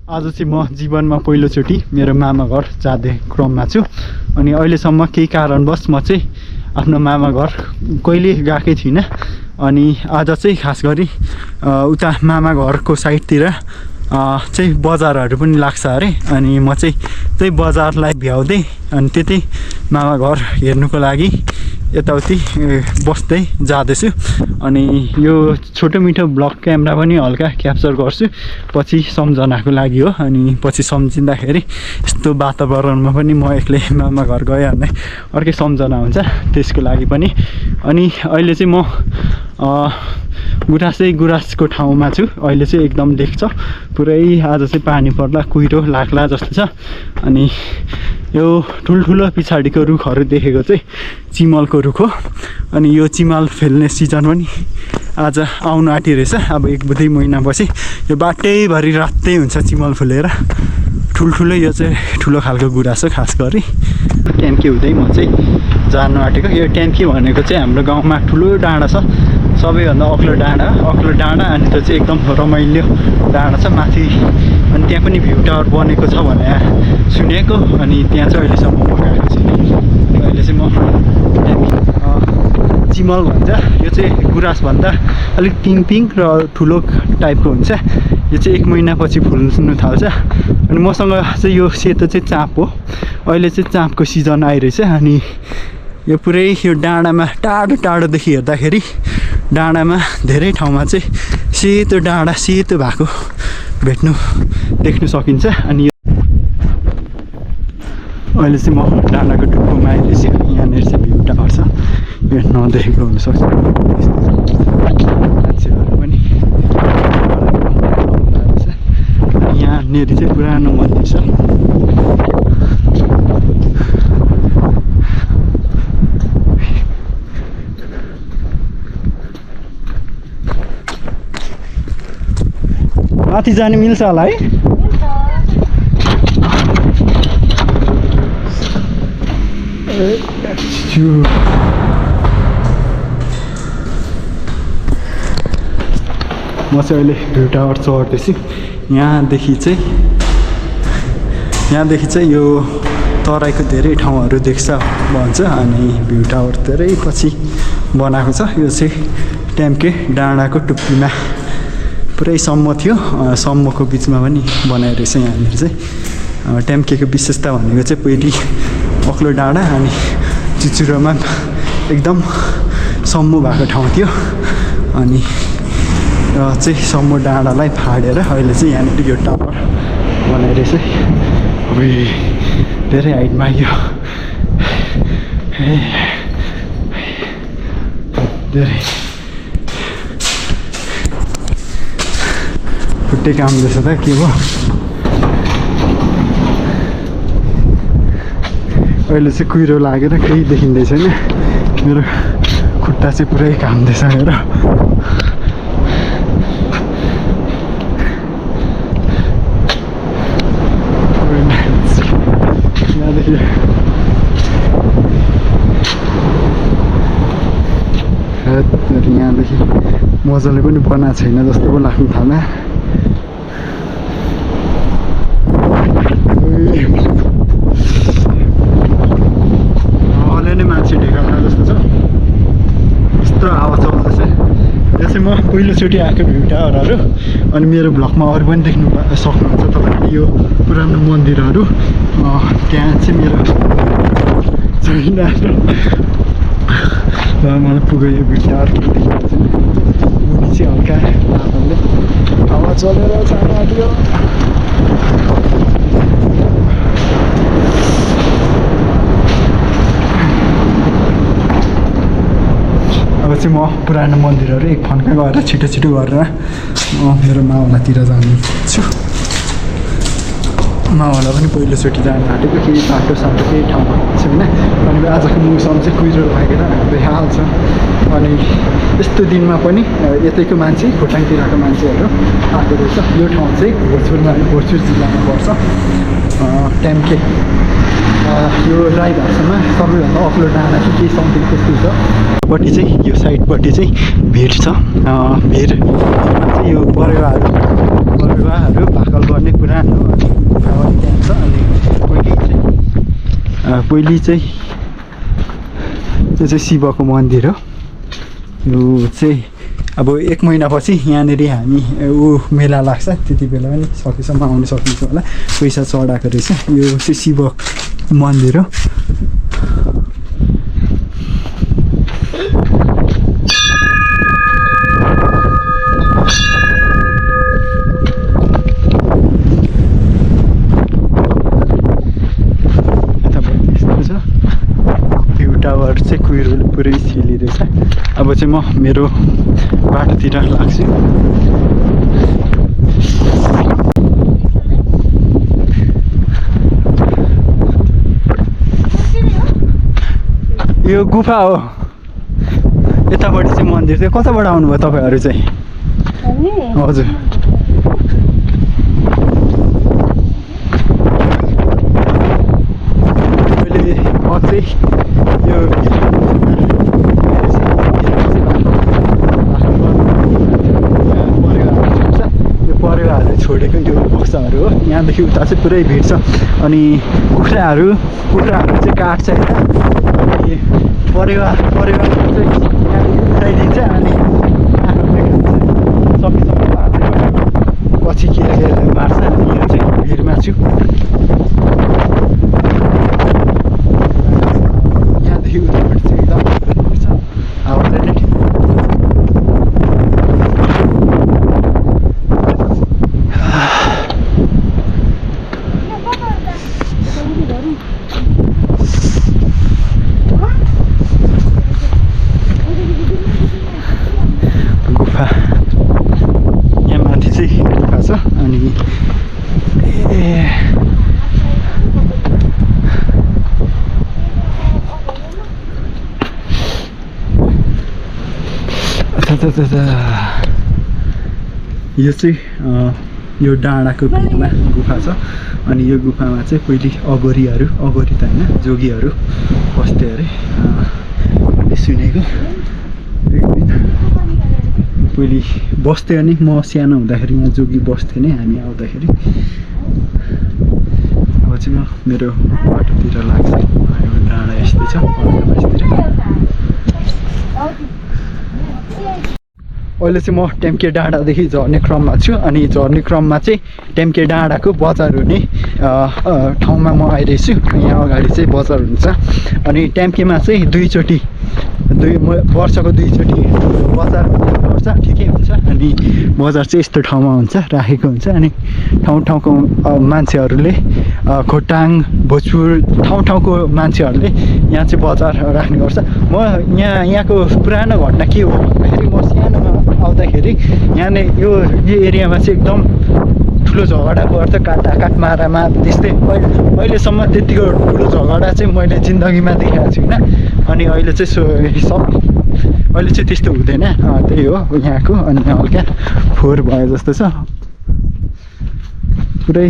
आज चाहिँ म जीवनमा पहिलोचोटि मेरो मामा घर जाँदै क्रममा छु अनि अहिलेसम्म केही कारणवश म चाहिँ आफ्नो मामा घर कहिले गएकै थिइनँ अनि आज चाहिँ खास गरी उता मामा घरको साइडतिर चाहिँ बजारहरू पनि लाग्छ अरे अनि म चाहिँ त्यही बजारलाई भ्याउँदै अनि त्यतै मामा घर हेर्नुको लागि यताउति बस्दै जाँदैछु अनि यो छोटो मिठो ब्लग क्यामेरा पनि हल्का क्याप्चर गर्छु पछि सम्झनाको लागि हो अनि पछि सम्झिँदाखेरि यस्तो वातावरणमा पनि म एक्लै मामा घर गएँ भन्ने अर्कै सम्झना हुन्छ त्यसको लागि पनि अनि अहिले चाहिँ म गुराँसको ठाउँमा छु अहिले चाहिँ एकदम देख्छ पुरै आज चाहिँ पानी पर्ला कुहिरो लाग्ला जस्तो छ अनि यो ठुल्ठुलो पछाडिको रुखहरू देखेको चाहिँ चिमलको रुख हो अनि यो चिमल फेल्ने सिजन पनि आज आउनु आँटी रहेछ अब 1-2 महिनापछि यो बाटैभरि रातै हुन्छ चिमल फुलेर ठुल्ठुलो यो चाहिँ ठुलो खालको गुराँस हो खास गरी ट्याम्की हुँदै म चाहिँ जानु आँटेको यो ट्याम्की भनेको चाहिँ हाम्रो गाउँमा ठुलो डाँडा छ सबैभन्दा अग्लो डाँडा अनि त्यो चाहिँ एकदम रमाइलो डाँडा छ माथि अनि त्यहाँ पनि भ्यू टावर बनेको छ भने सुनेको अनि त्यहाँ चाहिँ अहिलेसम्म म गएको छु अहिले चाहिँ म चिमल भन्छ यो चाहिँ गुराँसभन्दा अलिक पिङ र ठुलो टाइपको हुन्छ यो चाहिँ 1 महिनापछि फुल्नु थाल्छ अनि मसँग चाहिँ यो सेतो चाहिँ चाँप हो अहिले चाहिँ चाँपको सिजन आइरहेछ अनि यो पुरै यो डाँडामा टाढोदेखि हेर्दाखेरि डाँडामा धेरै ठाउँमा चाहिँ सेतो डाँडा सेतो भएको देख्नु सकिन्छ अनि अहिले चाहिँ म डाँडाको टुप्पोमा आइदिएछु यहाँनिर चाहिँ भ्यू टावर छ यो नदेखेको हुनसक्छ मान्छेहरू पनि यहाँनिर चाहिँ पुरानो मन्दिर छ माथि जाने मिल्छ होला है म चाहिँ अहिले भ्यू टावर चढ्दैछु यहाँदेखि चाहिँ यो तराईको धेरै ठाउँहरू देख्छ भन्छ अनि भ्यू टावर धेरै पछि बनाएको छ यो चाहिँ ट्याम्के डाँडाको टुप्पीमा पुरै सम्म थियो सम्मको बिचमा पनि बनाएर रहेछ यहाँनिर चाहिँ ट्याम्केको विशेषता भनेको चाहिँ पहिली अग्लो डाँडा अनि चुचुरोमा एकदम सम्मु भएको ठाउँ थियो अनि चाहिँ सम्मु डाँडालाई फाडेर अहिले चाहिँ यहाँनिर यो टावर बनाएर चाहिँ धेरै हाइटमा यो धेरै खुट्टे काम रहेछ त के भयो अहिले चाहिँ कुहिरो लागेर केही देखिँदै छैन मेरो खुट्टा चाहिँ पुरै काम्दैछ हेर यहाँदेखि मजाले पनि बनाएको छैन जस्तो पो लाग्नु थाल्यो मान्छे ढेकाल्न जस्तो छ यस्तो आवाज आउँदैछ यो चाहिँ म पहिलोचोटि आएको भ्यू टावरहरू अनि मेरो ब्लगमा अरू पनि देख्नु सक्नुहुन्छ तपाईँले यो पुरानो मन्दिरहरू त्यहाँ चाहिँ मेरो छैन मलाई पुग्यो यो भ्यू टावर मुनि चाहिँ हल्का हावा चलेर जान आँट्यो अब चाहिँ म पुरानो मन्दिरहरू एक फन्का गएर छिटो गरेर म मेरो मावलातिर जान्छु मावला पनि पहिलोचोटि जानु आँटेको केही बाटो केही ठाउँमा छैन अनि आजको मौसम चाहिँ कुहिरो लागेर हाम्रो हाल छ अनि यस्तो दिनमा पनि यतैको मान्छे खोटाङतिरको मान्छेहरू आएको रहेछ यो ठाउँ चाहिँ भोजपुर जिल्लामा पर्छ ट्याम्के यो राई भाषामा सबैभन्दा अग्लो डाँडा कि केही समथिङ त्यस्तो छ पट्टि चाहिँ यो साइडपट्टि चाहिँ भेट छ भेटमा चाहिँ यो परेवाहरू भाकल गर्ने पुरानो अनि गुफा पनि त्यहाँ छ अनि पहिले चाहिँ त्यो चाहिँ शिवको मन्दिर हो यो चाहिँ अब 1 महिनापछि यहाँनिर हामी मेला लाग्छ त्यति बेला पनि सकेसम्म आउनु सकिन्छ होला पैसा चढाएको रहेछ यो चाहिँ शिव मन्दिर हो टावर चाहिँ कुहिरोले पुरै छिलिरहेछ अब चाहिँ म मेरो बाटोतिर लाग्छु यो गुफा हो यतापट्टि चाहिँ मन्दिर चाहिँ कताबाट आउनुभयो तपाईँहरू चाहिँ हजुर मैले अझै यो परेवाहरूले छोडेको यो बक्साहरू हो यहाँदेखि उता चाहिँ पुरै भिड छ अनि कुखुराहरू चाहिँ काट्छ होइन अनि परेवा चाहिँ यहाँदेखि उठाइदिन्छ अनि सकेसम्म पछि के मार्छ अनि यो चाहिँ भिडमा छु यहाँदेखि उतापट्टि चाहिँ एकदम भिड छ हावाले नै अनि यो चाहिँ यो डाँडाको भिडमा गुफा छ अनि यो गुफामा चाहिँ पहिले अगोरी त होइन जोगीहरू बस्थे अरे सुनेको पहिले बस्थे अनि म सानो हुँदाखेरि यहाँ जोगी बस्थे नै हामी आउँदाखेरि अब चाहिँ म मेरो बाटोतिर लाग्छ यो डाँडा यस्तै छ अहिले चाहिँ म टेम्के डाँडादेखि झर्ने क्रममा छु अनि झर्ने क्रममा चाहिँ टेम्के डाँडाको बजार हुने ठाउँमा म आइरहेछु यहाँ अगाडि चाहिँ बजार हुन्छ अनि टेम्केमा चाहिँ वर्षको दुईचोटि बजार गर्छ ठिकै हुन्छ अनि बजार चाहिँ यस्तो ठाउँमा हुन्छ राखेको हुन्छ अनि ठाउँको मान्छेहरूले खोटाङ भोजपुर ठाउँको मान्छेहरूले यहाँ चाहिँ बजार राख्ने गर्छ म यहाँको पुरानो घटना के हो भन्दाखेरि म सानोमा आउँदाखेरि यहाँले यो एरियामा चाहिँ एकदम ठुलो झगडा गर्छ काठमारामा त्यस्तै अहिलेसम्म त्यतिको ठुलो झगडा चाहिँ मैले जिन्दगीमा देखेको छुइनँ अनि अहिले चाहिँ त्यस्तो हुँदैन त्यही हो यहाँको अनि हल्का फोहोर भयो जस्तो छ पुरै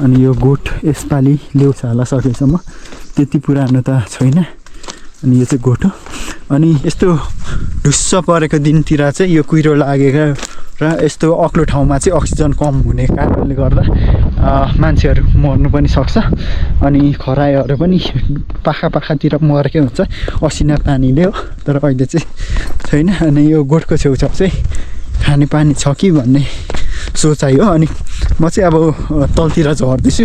अनि यो गोठ यसपालि ल्याउँछ होला सकेसम्म त्यति पुरानो त छैन अनि यो चाहिँ गोठ हो अनि यस्तो ढुस्स परेको दिनतिर चाहिँ यो कुहिरो लागेको र यस्तो अग्लो ठाउँमा चाहिँ अक्सिजन कम हुने कारणले गर्दा मान्छेहरू मर्नु पनि सक्छ अनि खरायोहरू पनि पाखातिर मरेकै हुन्छ असिना पानीले हो तर अहिले चाहिँ छैन अनि यो गोठको छेउछाउ चाहिँ खाने पानी छ कि भन्ने सोचाइ हो अनि म चाहिँ अब तलतिर झर्दैछु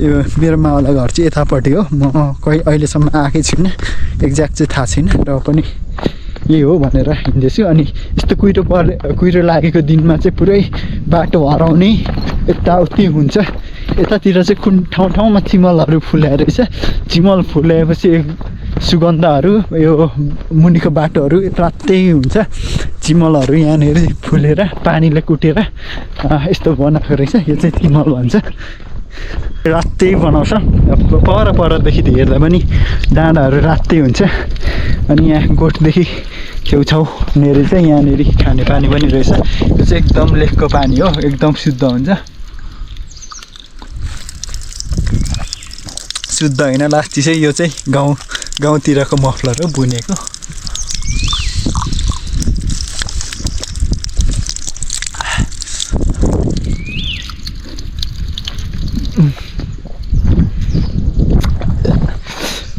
यो मेरो मावला घर चाहिँ यतापट्टि हो म अहिलेसम्म आएकै छुइनँ एक्ज्याक्ट चाहिँ थाहा छैन र पनि यही हो भनेर हिँड्दैछु अनि यस्तो कुहिरो लागेको दिनमा चाहिँ पुरै बाटो हराउने यताउति हुन्छ यतातिर चाहिँ ठाउँमा चिमलहरू फुल्याएर रहेछ चिमल फुल्याएपछि सुगन्धहरू यो मुनिको बाटोहरू रातै हुन्छ चिमलहरू यहाँनिर फुलेर पानीले कुटेर यस्तो बनाएको रहेछ। यो चाहिँ चिमल भन्छ। रातै बनाउँछ। परदेखि हेर्दा पनि डाँडाहरू रातै हुन्छ। अनि यहाँ गोठदेखि छेउछाउनेर चाहिँ यहाँनिर खाने पानी पनि रहेछ। यो चाहिँ एकदम लेकको पानी हो, एकदम शुद्ध हुन्छ। शुद्ध होइन, लास्टी चाहिँ यो चाहिँ गाउँतिरको मफलर हो बुनेको।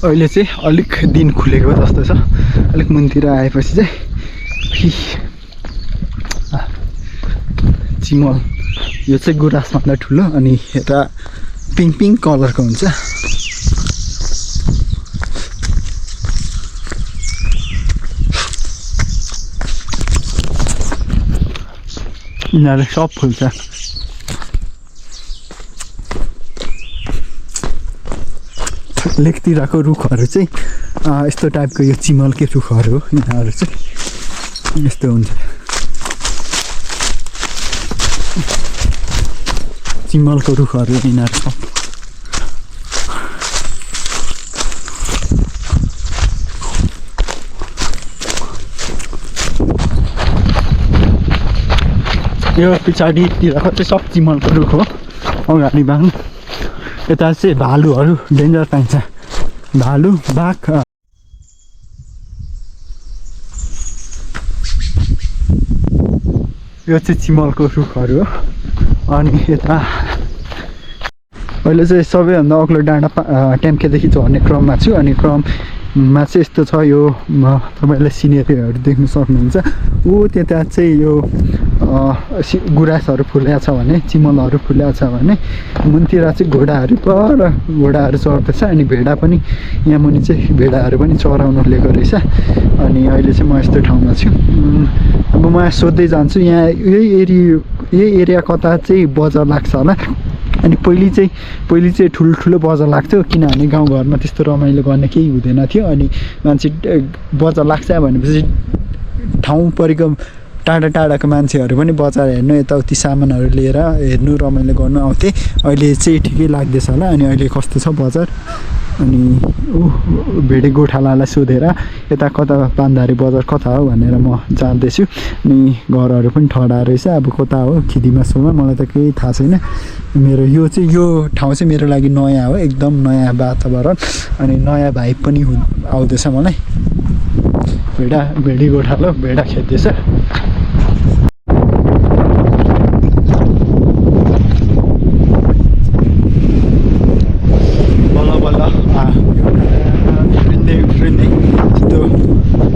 अहिले चाहिँ अलिक दिन खुलेको जस्तो छ। अलिक मुनतिर आएपछि चाहिँ चिमल यो चाहिँ गुराँसभन्दा ठुलो अनि यता पिङ्क कलरको हुन्छ। यिनीहरू सब फुल्छ। लेकतिरको रुखहरू चाहिँ यस्तो टाइपको यो चिमलकै रुखहरू हो। यिनीहरू चाहिँ यस्तो हुन्छ। चिमलको रुखहरू यिनीहरू सब। यो पछाडितिरको चाहिँ सब चिमलको रुख हो। अगाडि बाङ यता चाहिँ भालुहरू डेन्जर पाइन्छ। भालु बाघ यो चाहिँ चिमलको रुखहरू हो। अनि यता अहिले चाहिँ सबैभन्दा अग्लो डाँडा ट्याम्केदेखि झर्ने क्रममा छु। अनि क्रममा चाहिँ यस्तो छ। यो तपाईँले सिनेरीहरू देख्न सक्नुहुन्छ। त्यता चाहिँ यो गुराँसहरू फुलेको छ भने, चिमलहरू फुलेको छ भने मुनतिर चाहिँ घोडाहरू चढ्दैछ। अनि भेडा पनि यहाँ मुनि चाहिँ भेडाहरू पनि चराउनु लिएको रहेछ। अनि अहिले चाहिँ म यस्तो ठाउँमा छु। अब म सोध्दै जान्छु यहाँ यही एरिया कता चाहिँ बजार लाग्छ होला। अनि पहिले चाहिँ ठुलो बजार लाग्थ्यो, किनभने गाउँघरमा त्यस्तो रमाइलो गर्ने केही हुँदैन थियो। अनि मान्छे बजार लाग्छ भनेपछि ठाउँ परेको टाढाको मान्छेहरू पनि बजार हेर्नु, यताउति सामानहरू लिएर हेर्नु, रमाइलो गर्नु आउँथे। अहिले चाहिँ ठिकै लाग्दैछ होला। अनि अहिले कस्तो छ बजार। अनि भेडे गोठालालाई सोधेर यता कता पान्दारी बजार कता हो भनेर म जान्दैछु। अनि घरहरू पनि ठडा रहेछ। अब कता हो खिदिमासोमा मलाई त केही थाहा छैन। यो ठाउँ चाहिँ मेरो लागि नयाँ हो, एकदम नयाँ वातावरण। अनि नयाँ भाइब पनि आउँदैछ मलाई। भेडी गोठालो भेडा खेद्दैछ।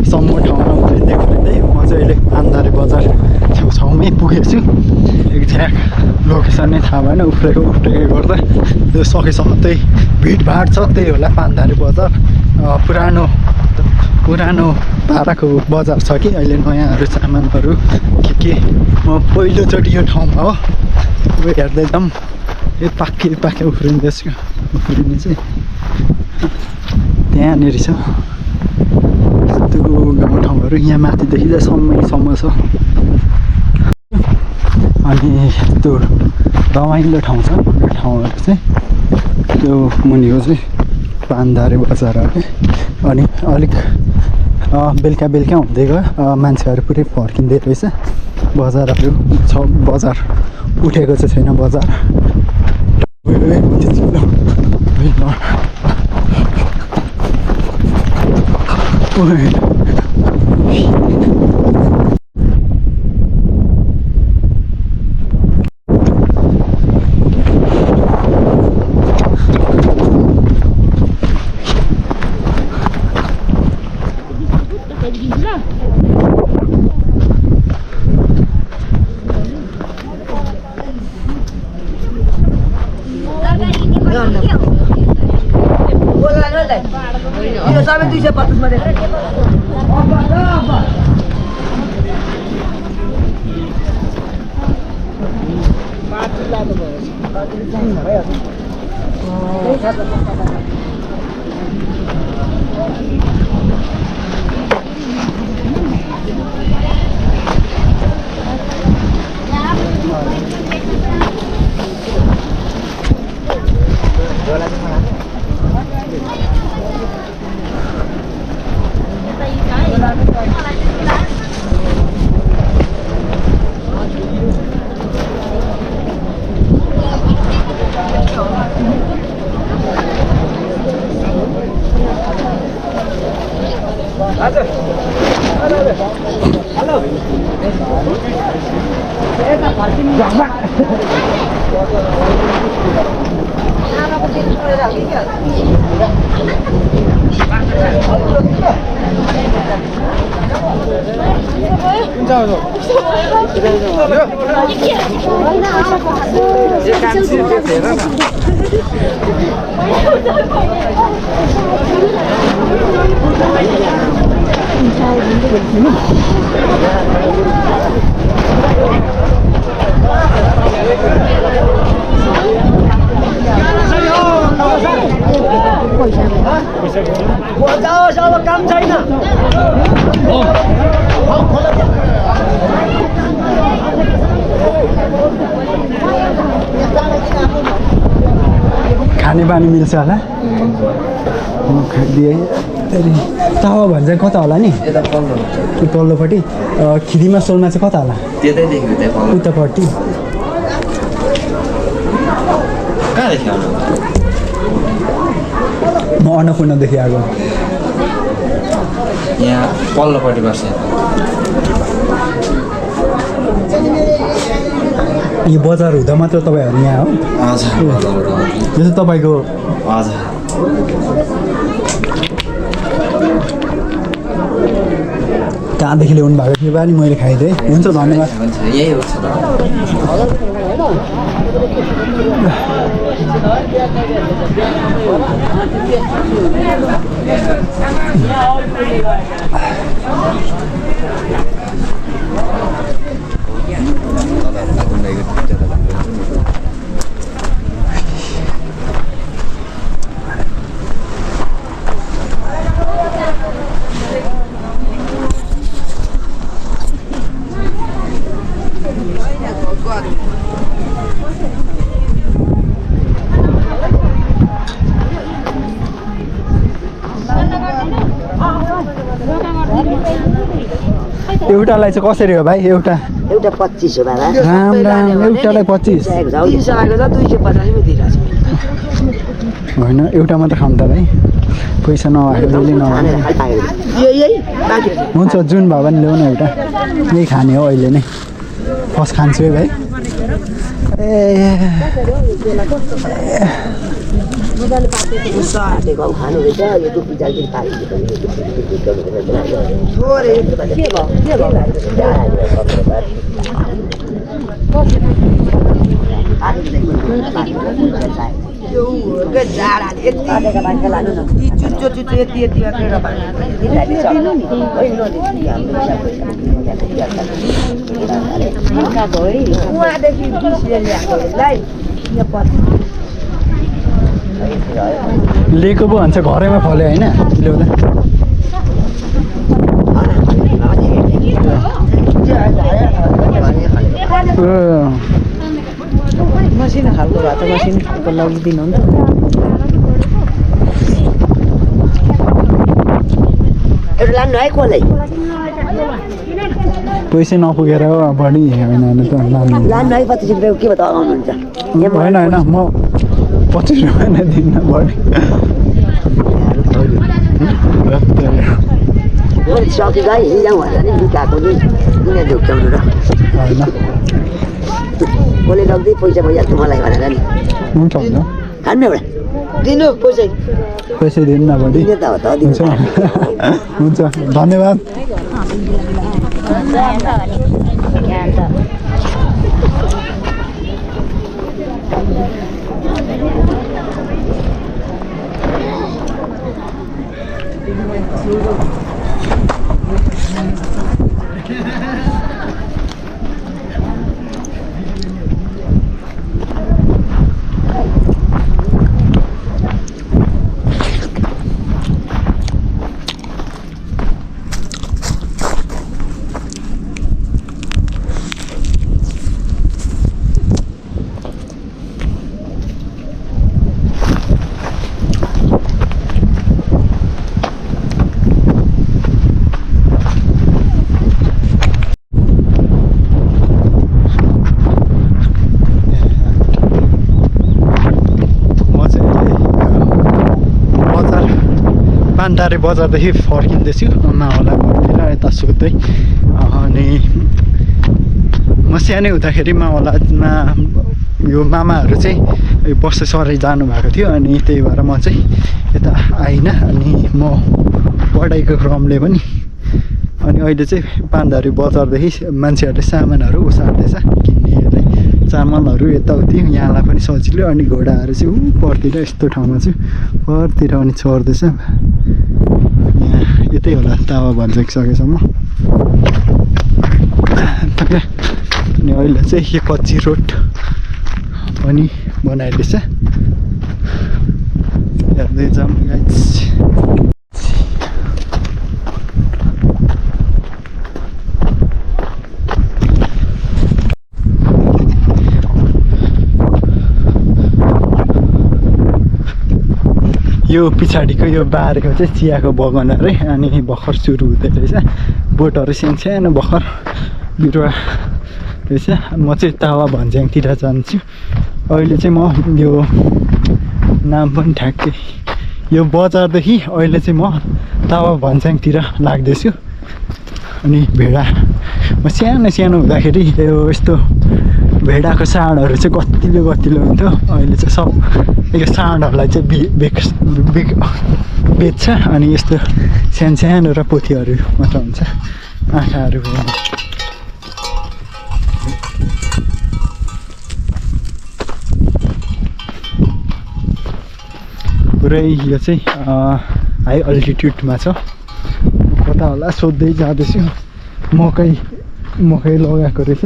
सम्म ठाउँमा उफ्रिँदै म चाहिँ अहिले पान्दारे बजार छेउछाउमै पुगेछु। एक्ज्याक्ट लोकेसन नै थाहा भएन। उफ्रेको गर्दा त्यो सकेसम्म त्यही भिडभाड छ। त्यही होला पान्दारे बजार। पुरानो पाराको बजार छ कि अहिले नयाँहरू सामानहरू के म पहिलोचोटि यो ठाउँमा हो। हेर्दै एकदम पाके उफ्रिँदैछु। उफ्रिने चाहिँ त्यहाँनिर छ। गाउँठाउँहरू यहाँ माथिदेखि चाहिँ सम्म छ। अनि त्यो रमाइलो ठाउँ छ। ठाउँहरू चाहिँ त्यो मुनिको चाहिँ पान्दारे बजार हो। अनि अलिक बेलुका हुँदै गयो। मान्छेहरू पुरै फर्किँदै रहेछ। बजारहरू छ। बजार उठेको चाहिँ छैन बजार। Yo saben tu zapatos pada. काम छैन खाने बानी मिल्छ होला दिए तावा भन्छ कता होला नि पल्लोपट्टि खिरीमा सोलमा चाहिँ कता होला उतापट्टि म अन्नपूर्णदेखि आएको यहाँ पल्लोपट्टि बस्छ यो बजार हुँदा मात्र तपाईँहरू यहाँ हो यो चाहिँ तपाईँको हजुर कहाँदेखि ल्याउनु भएको थियो बानी मैले खाइदिएँ हुन्छ धन्यवाद यही हो एउटालाई चाहिँ कसरी हो भाइ एउटा एउटा 25 हो बाबा राम राम एउटालाई 25 300 आएको छ 250 पो दिइरहेको छु होइन एउटा मात्र खाऊँ त भाइ पैसा नभएको जहिले नभएको हुन्छ जुन भयो भने ल्याउन एउटा यही खाने हो अहिले नै फर्स्ट खान्छु है भाइ लिएको पो भन्छ घरैमा फल्यो होइन ल्याउँदा मसिनो खालको भए त मसिनो खालको लगिदिनु हुन्छ एउटा लानु है कसलाई पैसा नपुगेर हो बढी होइन त लानु है 25 रुपियाँको के बताउनु हुन्छ होइन होइन म 25 रुपियाँ नै दिन्न बढी सके गाई हिँड्याउँ भनेर नि दुखाएको नि किन झुक्क्याउनु र होइन कसले लग्दै पैसा भइहाल्छ मलाई भनेर नि हुन्छ हुन्छ खानु एउटा दिनु पैसा पैसा दिनु न बढी दिनु त हो त हुन्छ हुन्छ धन्यवाद पानटारे बजारदेखि फर्किँदैछु मावला घरतिर यता सोध्दै अनि म सानै हुँदाखेरि मावलामा यो मामाहरू चाहिँ बस्दै सरै जानुभएको थियो अनि त्यही भएर म चाहिँ यता आइनँ अनि म पढाइको क्रमले पनि अनि अहिले चाहिँ पानटारे बजारदेखि मान्छेहरूले सामानहरू उसार्दैछ किन्नेहरूले चामलहरू यताउति यहाँलाई पनि सजिलो अनि घोडाहरू चाहिँ परतिर यस्तो ठाउँमा चाहिँ परतिर अनि चढ्दैछ यहाँ यतै होला तावा भनिसकेसम्म अनि अहिले चाहिँ यो कच्ची रोड पनि बनाइदिएछ हेर्दै जाऊँ गाइस यो पछाडिको यो बारेको चाहिँ चियाको बगान अरे अनि भर्खर सुरु हुँदै रहेछ बोटहरू सानो भर्खर बिरुवा रहेछ म चाहिँ तावा भन्ज्याङतिर जान्छु अहिले चाहिँ म यो नाम पनि ठ्याक्कै यो बजारदेखि अहिले चाहिँ म तावा भन्ज्याङतिर लाग्दैछु अनि भेडा म सानो हुँदाखेरि यो यस्तो भेडाको साँडहरू चाहिँ कतिलो हुन्थ्यो अहिले चाहिँ सब यो साँडहरूलाई चाहिँ बेच्छ अनि यस्तो सानो र पोथीहरू मात्र हुन्छ आँखाहरू पुरै यो चाहिँ हाई अल्टिट्युडमा छ कता होला सोध्दै जाँदैछु मकै लगाएको रहेछ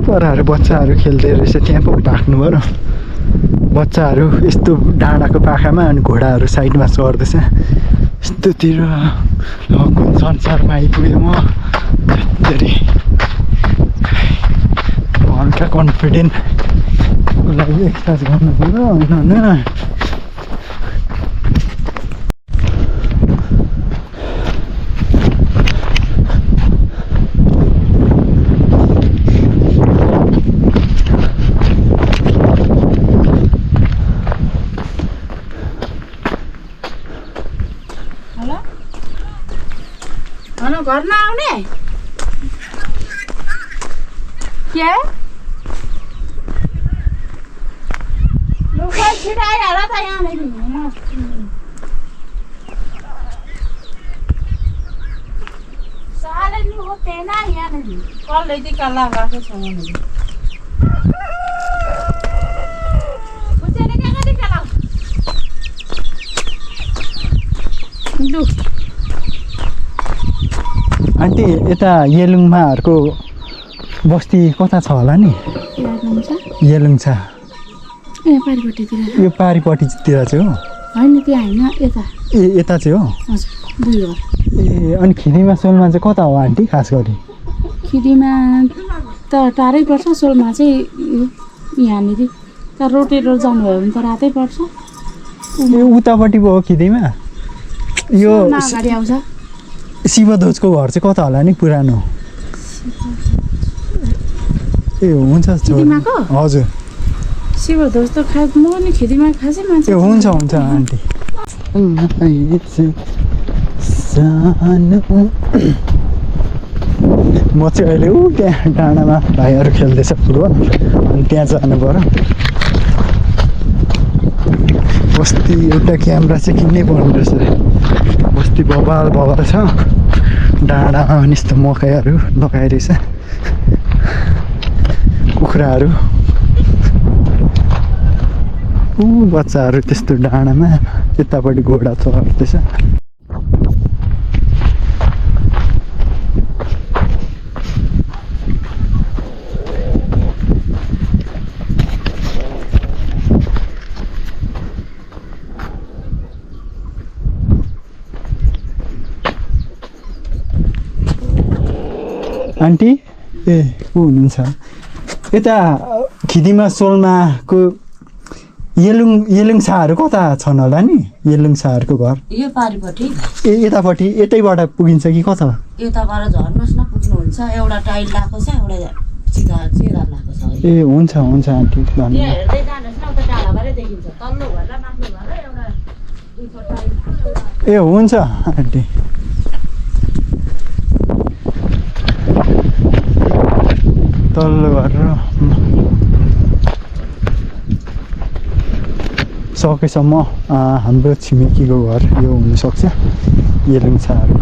परहरू बच्चाहरू खेल्दै रहेछ त्यहाँ पो भाग्नु भयो बच्चाहरू यस्तो डाँडाको पाखामा अनि घोडाहरू साइडमा चढ्दैछ यस्तोतिर कुन संसारमा आइपुग्यो म धेरै हल्का कन्फिडेन्टको लागि एक्सर्साइज गर्नु पऱ्यो होइन घर नआउने के लुगा छिटाइहाल त यहाँनिर साले नि होतेन यहाँनिर कसले टिका लगाएको छ यहाँनिर बुझेन के टिका लाउ लु आन्टी यता येलुङमाहरूको बस्ती कता छ होला नि येलुङछा यो पारिपट्टितिर चाहिँ हो होइन त्यो होइन यता यता चाहिँ हो हजुर दुई हो ए अनि खिरीमा सोलमा चाहिँ कता हो आन्टी खास गरी खिरीमा त टाढै पर्छ सोलमा चाहिँ यहाँनिर त रोटेर जानुभयो भने त रातै पर्छ ए उतापट्टि पो हो खिरीमा यो अगाडि आउँछ शिवध्वजको घर चाहिँ कता होला नि पुरानो ए हुन्छ हजुर शिवध्वज त म नि खिरीमा खासै मान्छे ए हुन्छ आन्टी म चाहिँ अहिले त्यहाँ डाँडामा भाइहरू खेल्दैछ फुटबल अनि त्यहाँ जानु पऱ्यो बस्ती एउटा क्यामेरा चाहिँ किन्नै पर्ने रहेछ बस्ती बबाल छ डाँडामा पनि यस्तो मकैहरू लगाइरहेछ कुखुराहरू बच्चाहरू त्यस्तो डाँडामा यतापट्टि घोडा चढ्दैछ आन्टी ए को हुनुहुन्छ यता खिदीमा सोलमाको येलुङछाहरू कता छन् होला नि येलुङछाहरूको घर यो पारिपट्टि ए यतापट्टि यतैबाट पुगिन्छ कि कता यताबाट झर्नुहोस् न पुग्नुहुन्छ एउटा टाइल लगाएको छ एउटा चिदा लगाएको छ ए हुन्छ आन्टी हेर्दै जानुहोस् न उता डाँडाबाटै देखिन्छ तल्लो घर र माथिल्लो घर र एउटा ए हुन्छ आन्टी तल्लो घर र सकेसम्म हाम्रो छिमेकीको घर यो हुनसक्छ येलुङछाहरू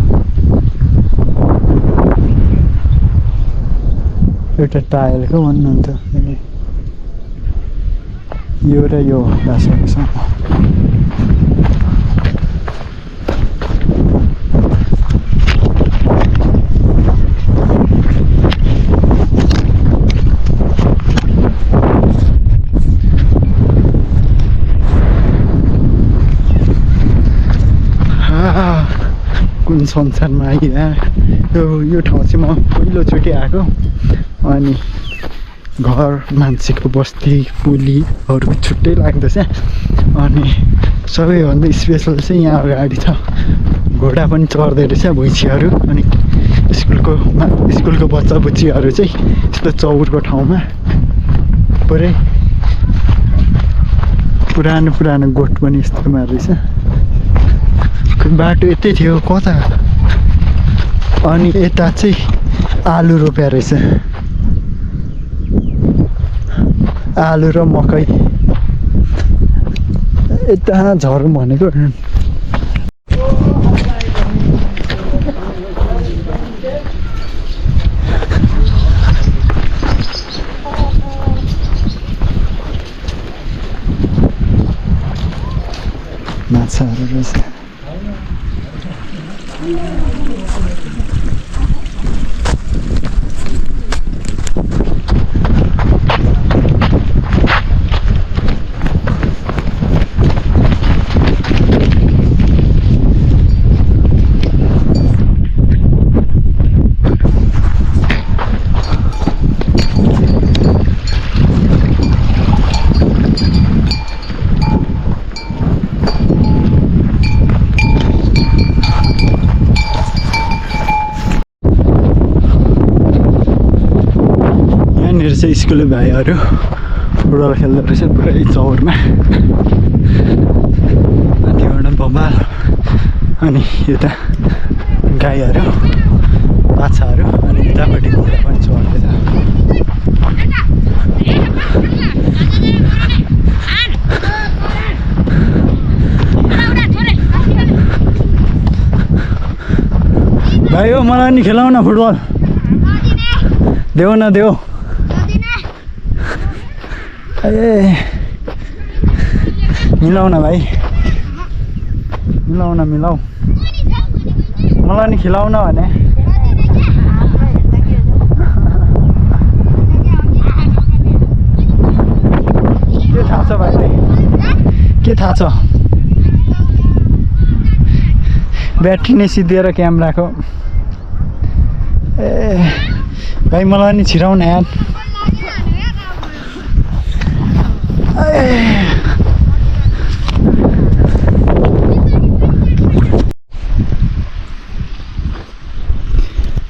एउटा टायलको भन्नुहुन्थ्यो यो र यो होला सकेसम्म कुन संसारमा आइरह यो ठाउँ चाहिँ म पहिलोचोटि आएको अनि घर मान्छेको बस्ती पुलीहरू छुट्टै लाग्दछ अनि सबैभन्दा स्पेसल चाहिँ यहाँ अगाडि छ घोडा पनि चढ्दै रहेछ भैँसीहरू अनि स्कुलको बच्चा बुच्चीहरू चाहिँ यस्तो चौरको ठाउँमा पुरानो गोठ पनि यस्तोमा रहेछ बाटो यतै थियो कता अनि यता चाहिँ आलु रोप्या रहेछ आलु र मकै यता झरौँ भनेको माछाहरू रहेछ चाहिँ स्कुले भाइहरू फुटबल खेल्दो रहेछ पुरै चौरमा माथिबाट बबाल अनि यता गाईहरू बाछाहरू अनि यतापट्टि घोडा पनि चढ्दैछ भाइ हो मलाई नि खेलाउ न फुटबल देऊ न देऊ ए मिलाउ न भाइ मिलाउ मलाई नि खिलाउ न भने के थाहा छ भाइले के थाहा छ ब्याट्री नै सिद्धिएर क्यामेराको ए भाइ मलाई नि छिराउ न यार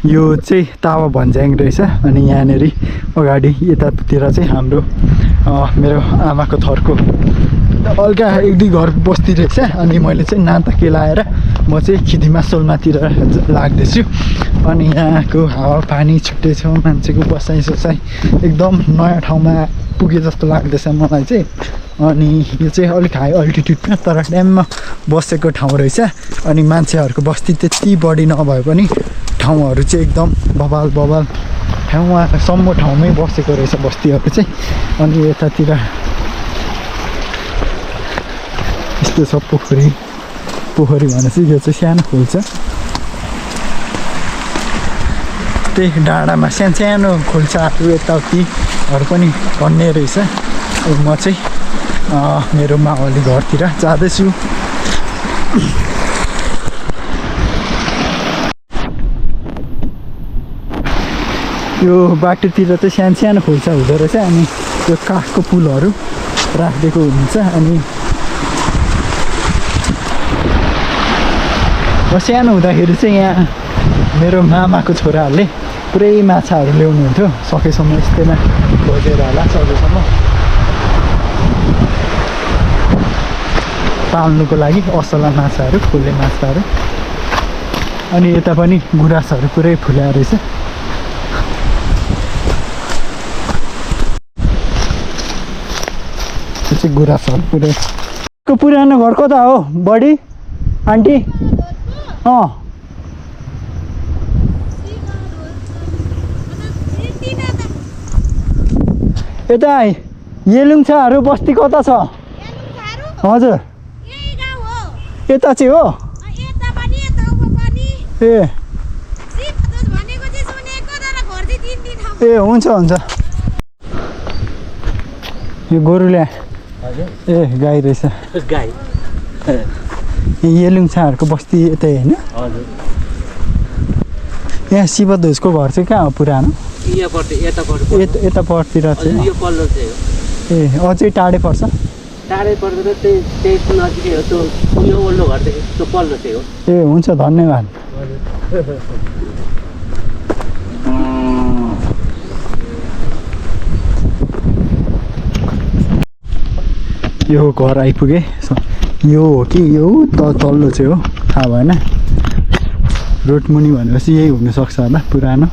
यो चाहिँ तावा भन्ज्याङ रहेछ अनि यहाँनेरि अगाडि यतातिर चाहिँ हाम्रो मेरो आमाको थरको हल्का एक दुई घर बस्ती रहेछ अनि मैले चाहिँ नाता केलाएर म चाहिँ खिदिमा सोलमातिर लाग्दैछु अनि यहाँको हावापानी छुट्टै छ मान्छेको बसाइ एकदम नयाँ ठाउँमा पुगे जस्तो लाग्दैछ मलाई चाहिँ अनि यो चाहिँ अलिक हाई अल्टिट्युडमा तर ड्याममा बसेको ठाउँ रहेछ अनि मान्छेहरूको बस्ती त्यति बढी नभए पनि ठाउँहरू चाहिँ एकदम बबाल ठाउँमा ठाउँमै बसेको रहेछ बस्तीहरू चाहिँ अनि यतातिर यस्तो छ पोखरी भनेपछि यो चाहिँ सानो खोल छ त्यही डाँडामा सानो खोल्साहरू यताउतिहरू पनि भन्ने रहेछ म चाहिँ मेरो मावली घरतिर जाँदैछु यो बाटोतिर चाहिँ सानो खोल्सा हुँदो रहेछ अनि त्यो काठको पुलहरू राखिदिएको हुन्छ अनि म सानो हुँदाखेरि चाहिँ यहाँ मेरो मामाको छोराहरूले पुरै माछाहरू ल्याउनुहुन्थ्यो सकेसम्म यस्तैमा खोजेर होला सकेसम्म पाल्नुको लागि असला माछाहरू फुले माछाहरू। अनि यता पनि गुराँसहरू पुरै फुल्याएर रहेछ। यो चाहिँ गुराँसहरू पुरै। पुरानो घर कता हो बडी आन्टी? यता येलुङछाहरू बस्ती कता छ? हजुर यता चाहिँ हो। ए हुन्छ हुन्छ। यो गोरुले ए गाई रहेछ। गाई येलुङछाहरूको बस्ती यतै होइन? यहाँ शिवध्वजको घर चाहिँ कहाँ हो पुरानो? यतापट्टितिर चाहिँ ए अझै टाढै पर्छ? टाढै पर्दैन, त्यही नजिकै हो। त्यो यो ओल्लो घरदेखि त्यो पल्लो चाहिँ हो। ए हुन्छ धन्यवाद। यो घर आइपुगे। यो हो कि यो तल्लो चाहिँ हो थाहा भएन। रोडमुनि भनेपछि यही हुनसक्छ होला पुरानो।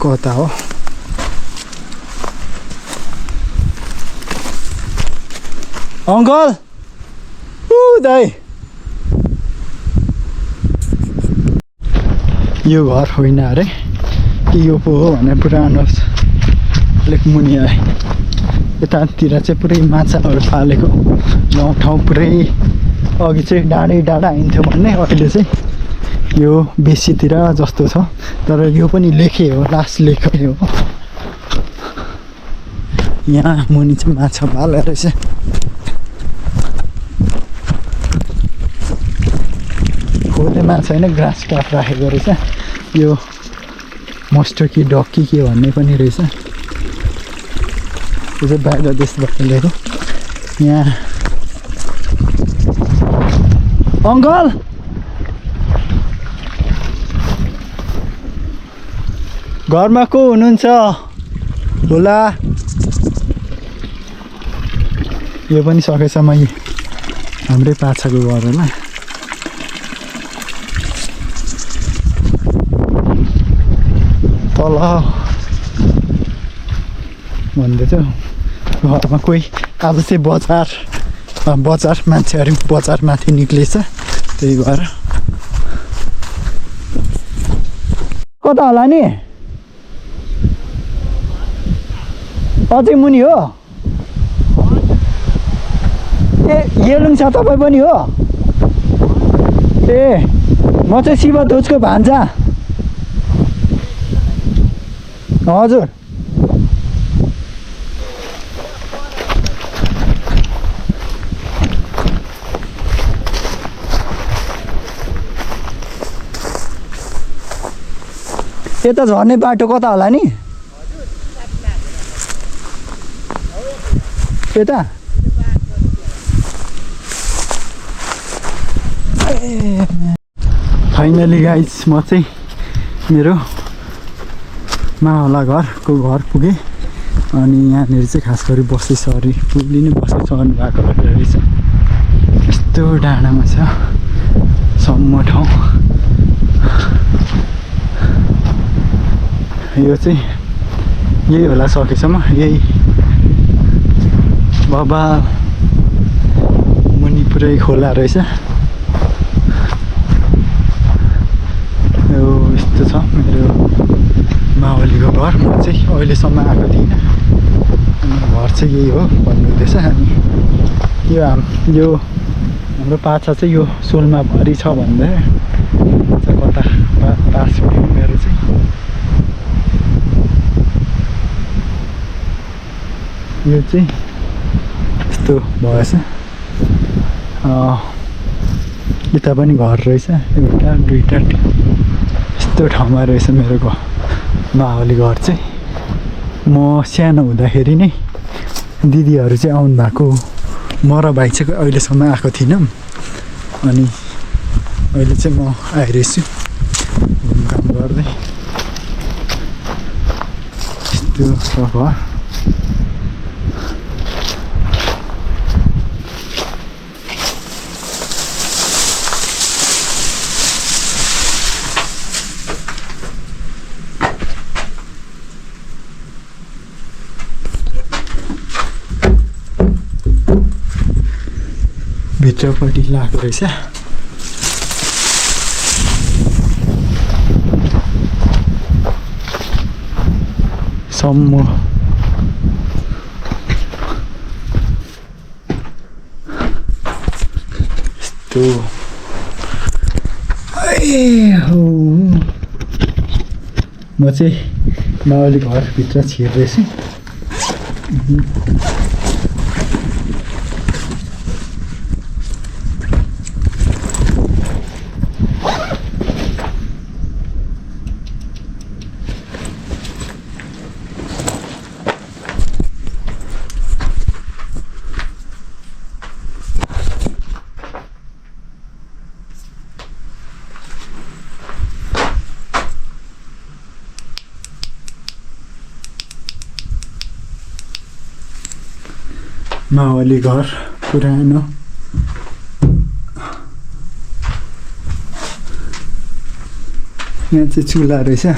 कता हो? अङ्कल दाइ यो घर होइन अरे कि यो पो हो भने पुरानो अलिक मुनि आए। यतातिर चाहिँ पुरै माछाहरू पालेको ठाउँ पुरै अघि चाहिँ डाँडै डाँडा हिँड्थ्यो भन्ने, अहिले चाहिँ यो बेसीतिर जस्तो छ। तर यो पनि लेखे हो, लास्ट लेखे हो। यहाँ मुनि चाहिँ माछा पालेर रहेछ। खोले माछा होइन, ग्रास काट राखेको रहेछ। यो मस्टो कि डक कि के भन्ने पनि रहेछ। यो चाहिँ बाहिर देशबाट ल्याएको। यहाँ अङ्कल घरमा को हुनुहुन्छ होला? यो पनि सकेसम्म हाम्रै पाछाको घर होला। तल भन्दै थियो घरमा कोही अब चाहिँ बजार मान्छेहरू बजारमाथि निक्लेछ, त्यही भएर। कता होला नि? अझै मुनि हो? ए येलुङछा तपाईँ पनि हो? ए म चाहिँ शिवध्वजको भान्जा। हजुर यता झर्ने बाटो कता होला नि? यता फाइनली गाइज म चाहिँ मेरो मावला घरको घर पुगेँ। अनि यहाँनिर चाहिँ खास गरी बसेसरी पुगली नै बसेसर्नु भएको रहेछ। यस्तो डाँडामा छ सम्म ठाउँ। यो चाहिँ यही होला सकेसम्म। यही बाबा मुनि पुरै खोला रहेछ। यो यस्तो छ मेरो मावलीको घर। म चाहिँ अहिलेसम्म आएको थिइनँ। अनि घर चाहिँ यही हो भन्नुहुँदैछ। अनि यो हाम्रो पाछा चाहिँ यो सोलमाभरि छ भन्दै कता पास मेरो चाहिँ यो चाहिँ यस्तो भएछ। यता पनि घर रहेछ, एउटा दुईवटा यस्तो ठाउँमा रहेछ मेरो घर मावली घर चाहिँ। म सानो हुँदाखेरि नै दिदीहरू चाहिँ आउनु भएको। म र भाइ चाहिँ अहिलेसम्म आएको थिइनँ। अनि अहिले चाहिँ म आइरहेछु घुमघाम गर्दै। त्यो छ घर भित्रपट्टि लागेको रहेछ सम्म यस्तो हो म चाहिँ मावली घरभित्र छिर्दैछु मावली घर पुरानो यहाँ चाहिँ चुल्हा रहेछ यहाँ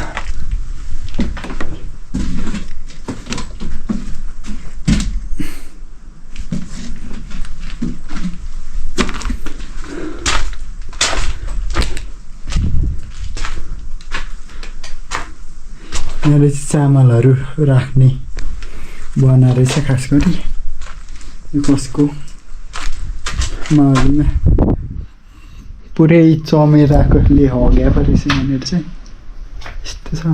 चाहिँ चामलहरू राख्ने बना रहेछ खास गरी यो कसको मावलीमा पुरै चमेराकोले हग्या पो रहेछ यहाँनिर चाहिँ यस्तो छ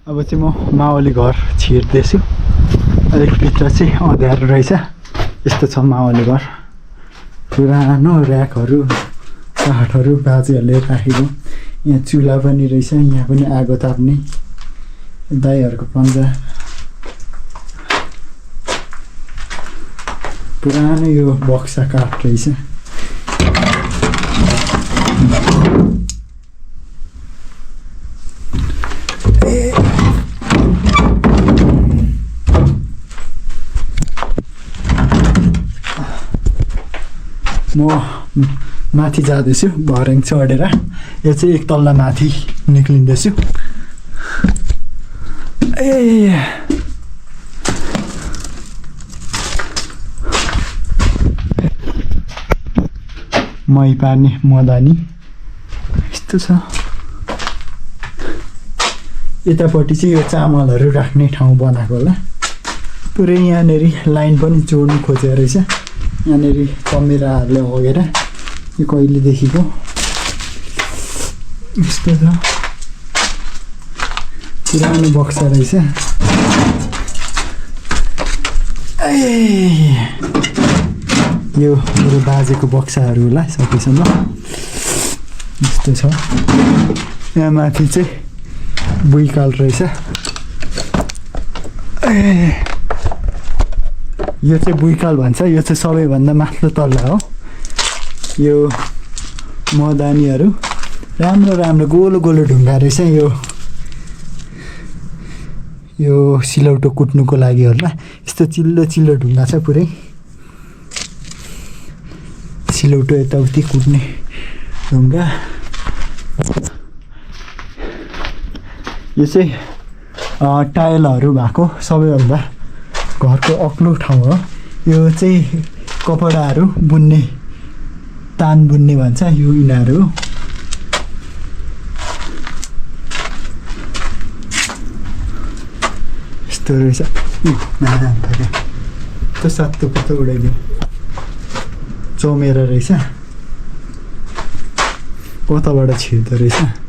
अब चाहिँ म मावली घर छिर्दैछु अलिक भित्र चाहिँ अँध्यारो रहेछ यस्तो छ मावली घर पुरानो ऱ्याकहरू काठहरू बाजेहरूले राखेको यहाँ चुल्हा पनि रहेछ यहाँ पनि आगो ताप्ने दाइहरूको पन्जा पुरानो यो बक्सा काठ रहेछ म माथि जाँदैछु भर्याङ चढेर यो चाहिँ एक तल्ला माथि निक्लिँदैछु मही पानी मदानी यस्तो छ यतापट्टि चाहिँ यो चामलहरू राख्ने ठाउँ बनाएको होला पुरै यहाँनिर लाइन पनि जोड्नु खोजेको रहेछ यहाँनिर कमेराहरूले हगेर यो कहिलेदेखिको यस्तो छ पुरानो बक्सा रहेछ यो मेरो बाजेको बक्साहरू होला सकेसम्म यस्तो छ यहाँ माथि चाहिँ बुइकाल रहेछ यो चाहिँ बुइकाल भन्छ यो चाहिँ सबैभन्दा माथिल्लो तल्ला हो यो मदानीहरू राम्रो राम्रो गोलो गोलो ढुङ्गा रहेछ यो सिलौटो कुट्नुको लागि होला यस्तो चिल्लो चिल्लो ढुङ्गा छ पुरै सिलौटो यताउति कुट्ने ढुङ्गा यो चाहिँ टाइलहरू भएको सबैभन्दा घरको अग्लो ठाउँ हो यो चाहिँ कपडाहरू बुन्ने तान बुन्ने भन्छ यो यिनीहरू हो यस्तो रहेछ त्यो सत्तो पत्तो उडाइदियो चमेरा रहेछ कताबाट छिर्दो रहेछ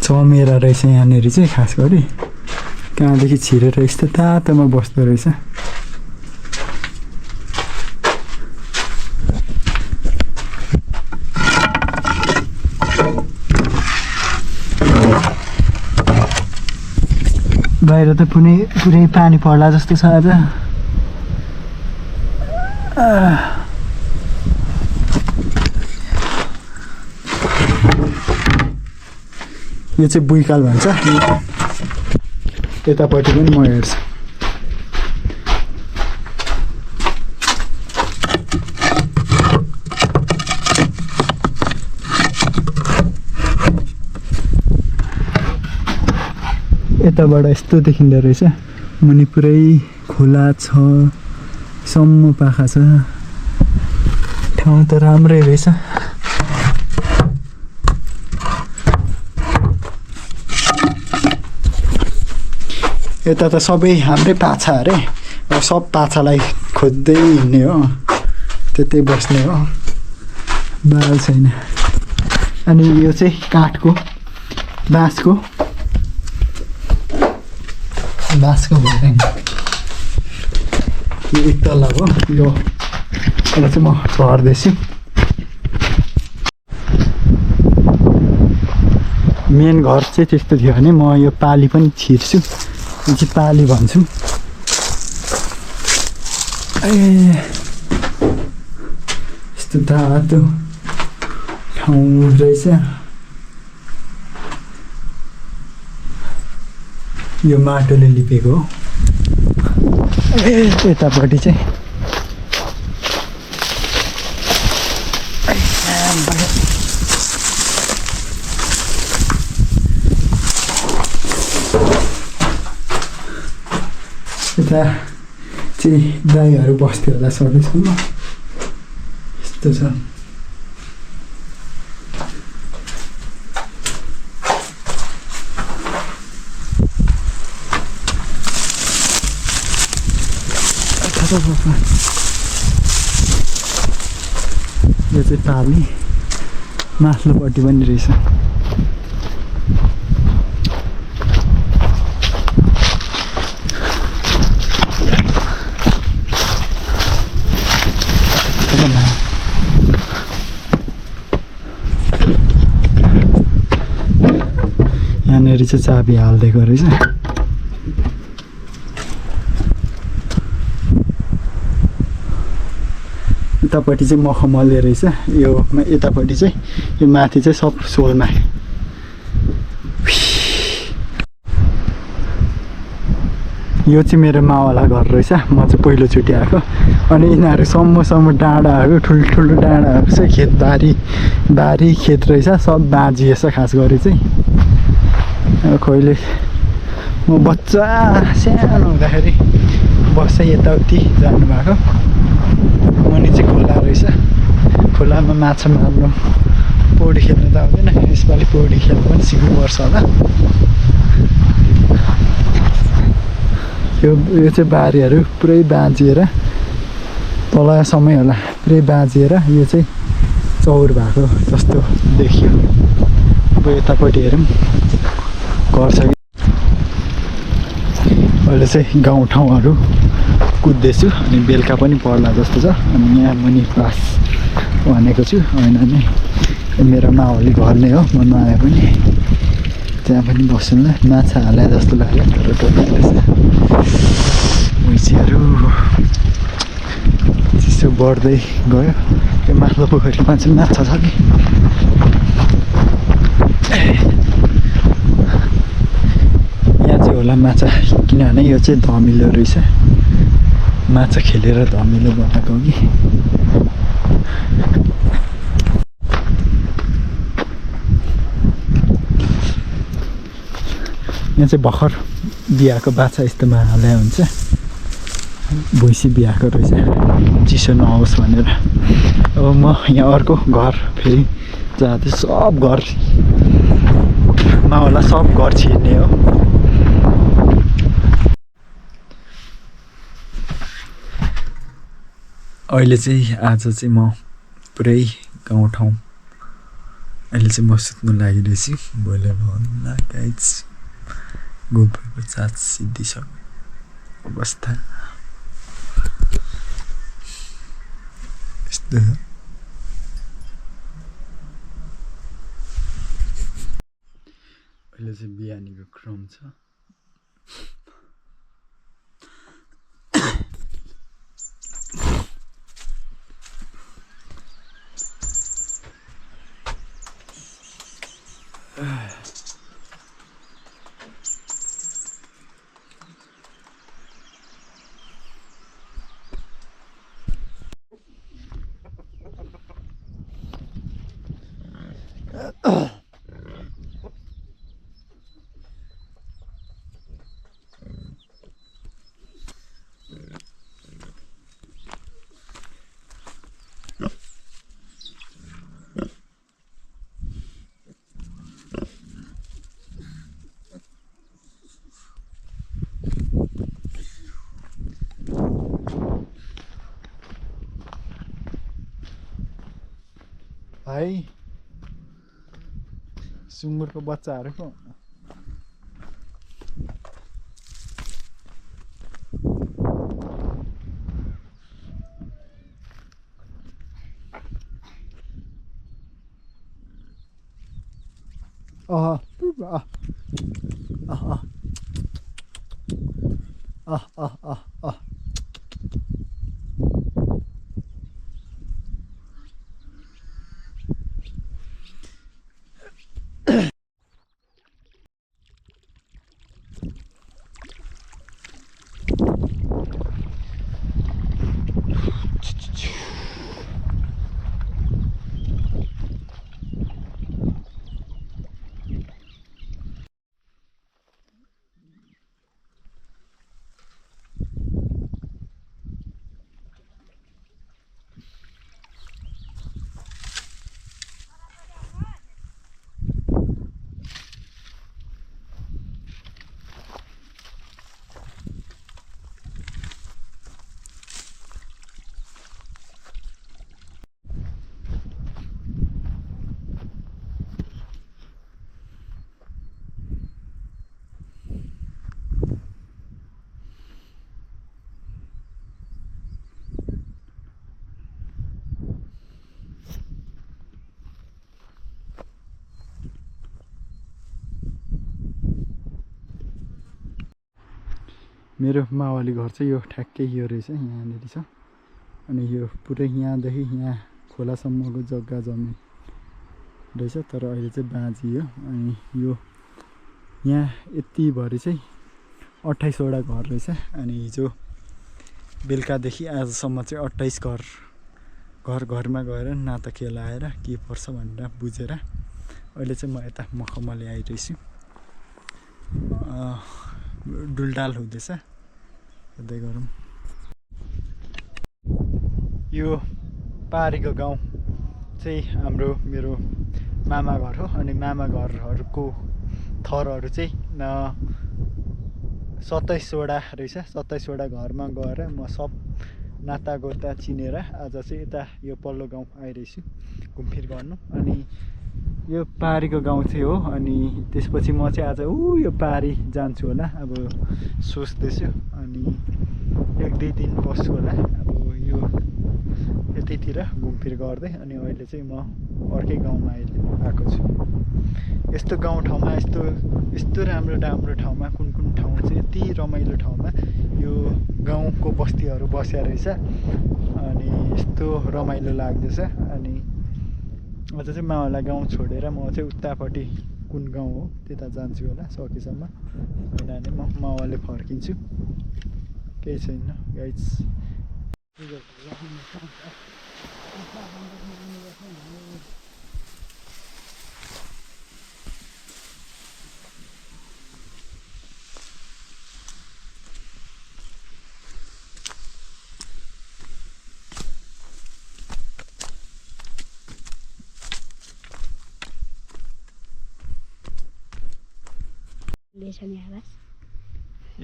चमेरा रहेछ यहाँनिर चाहिँ खास गरी कहाँदेखि छिरेर यस्तो तातोमा बस्दो रहेछ बाहिर त पुरै पानी पर्ला जस्तो छ आज। यो चाहिँ बुइकाल भन्छ। यतापट्टि पनि म हेर्छु। यताबाट यस्तो देखिँदो रहेछ। मुनि पुरै खोला छ, सम्म पाखा छ। ठाउँ त राम्रै रहेछ। यता त सबै हाम्रै पाछा अरे। अब सब पाछालाई खोज्दै हिँड्ने हो, त्यतै बस्ने हो, बाल छैन। अनि यो चाहिँ काठको, बाँसको भएर यो एक तला हो। यो चाहिँ म झर्दैछु। मेन घर चाहिँ त्यस्तो थियो भने म यो पाली पनि छिर्छु। यो चाहिँ पाली भन्छु। यस्तो तातो ठाउँ रहेछ। यो माटोले लिपेको हो। यतापट्टि चाहिँ यता चाहिँ गाईहरू बस्थ्यो होला सधैँसम्म। यस्तो छ। यो चाहिँ पाली, माथिल्लोपट्टि पनि रहेछ। यहाँनिर चाहिँ चाबी हालिदिएको रहेछ। यतापट्टि चाहिँ मखमले रहेछ। यो यतापट्टि चाहिँ यो माथि चाहिँ सब सोलमा। यो चाहिँ मेरो मावाला घर रहेछ। म चाहिँ पहिलोचोटि आएको। अनि यिनीहरू सम्मसम्म डाँडाहरू, ठुल्ठुलो डाँडाहरू चाहिँ खेतबारी खेत रहेछ। सब बाँझिएछ खास गरी चाहिँ। कहिले म बच्चा सानो हुँदाखेरि बस्दै यताउति जानुभएको। मुनि चाहिँ खोला रहेछ। खोलामा माछा मार्नु, पौडी खेल्नु त आउँदैन। यसपालि पौडी खेल्नु पनि सिक्नुपर्छ होला। यो चाहिँ बारीहरू पुरै बाँझिएर, तल समय होला पुरै बाँझिएर यो चाहिँ चौर भएको जस्तो देखियो। अब यतापट्टि हेरौँ घर छ कि। अहिले चाहिँ गाउँठाउँहरू कुद्दैछु। अनि बेलुका पनि पर्ला जस्तो छ। अनि यहाँ मुनि पास भनेको छु। होइन नि मेरो मावली घर नै हो। म नआए पनि त्यहाँ पनि बस्छु ल। माछा हाले जस्तो लाग्यो तर टोक्यो रहेछ। मैसीहरू चिसो बढ्दै गयो। यो माथिल्लो पोखरीमा चाहिँ माछा छ कि। यहाँ चाहिँ होला माछा, किनभने यो चाहिँ धमिलो रहेछ। माछा खेलेर धमिलो बनाएको हो कि। यहाँ चाहिँ भर्खर बिहाको बाछा यस्तोमा हाले हुन्छ। भैँसी बिहाको रहेछ, चिसो नहोस् भनेर। अब म यहाँ अर्को घर फेरि जाँदैछु। सब घर होला, सब घर छिर्ने हो। अहिले चाहिँ आज चाहिँ म पुरै गाउँठाउँ अहिले चाहिँ म सुत्नु लागिरहेछु। भोलि भन्दा गाइज गोबरको चाच सिद्धिसक्यो अवस्था यस्तो। अहिले चाहिँ बिहानीको क्रम छ। भाइ सुँगुरको बच्चाहरू पो मेरो मावली घर चाहिँ यो ठ्याक्कै यो रहेछ यहाँनिर छ अनि यो पुरै यहाँदेखि यहाँ खोलासम्मको जग्गा जमिन रहेछ तर अहिले चाहिँ बाँझियो अनि यो यहाँ यतिभरि चाहिँ 28वटा घर रहेछ अनि हिजो बेलुकादेखि आजसम्म चाहिँ 28 घर घरमा गएर नाता खेलाएर के पर्छ भनेर बुझेर अहिले चाहिँ म यता मखमले आइरहेछु डुलडाल हुँदैछ हेर्दै गरौँ यो पारीको गाउँ चाहिँ हाम्रो मेरो मामा घर हो अनि मामा घरहरूको थरहरू चाहिँ 27वटा रहेछ 27वटा घरमा गएर म सब नाता गोता चिनेर आज चाहिँ यता यो पल्लो गाउँ आइरहेछु घुमफिर गर्नु अनि यो पारीको गाउँ चाहिँ हो अनि त्यसपछि म चाहिँ आज यो पारी जान्छु होला अब सोच्दैछु अनि 1-2 दिन बस्छु होला अब यो यतैतिर घुमफिर गर्दै अनि अहिले चाहिँ म अर्कै गाउँमा आएको छु यस्तो गाउँठाउँमा यस्तो राम्रो ठाउँमा कुन ठाउँ चाहिँ यति रमाइलो ठाउँमा यो गाउँको बस्तीहरू बस्या रहेछ अनि यस्तो रमाइलो लाग्दैछ अनि अझ चाहिँ मावला गाउँ छोडेर म चाहिँ उतापट्टि कुन गाउँ हो त्यता जान्छु होला सकेसम्म होइन म मावलले फर्किन्छु केही छैन गाइज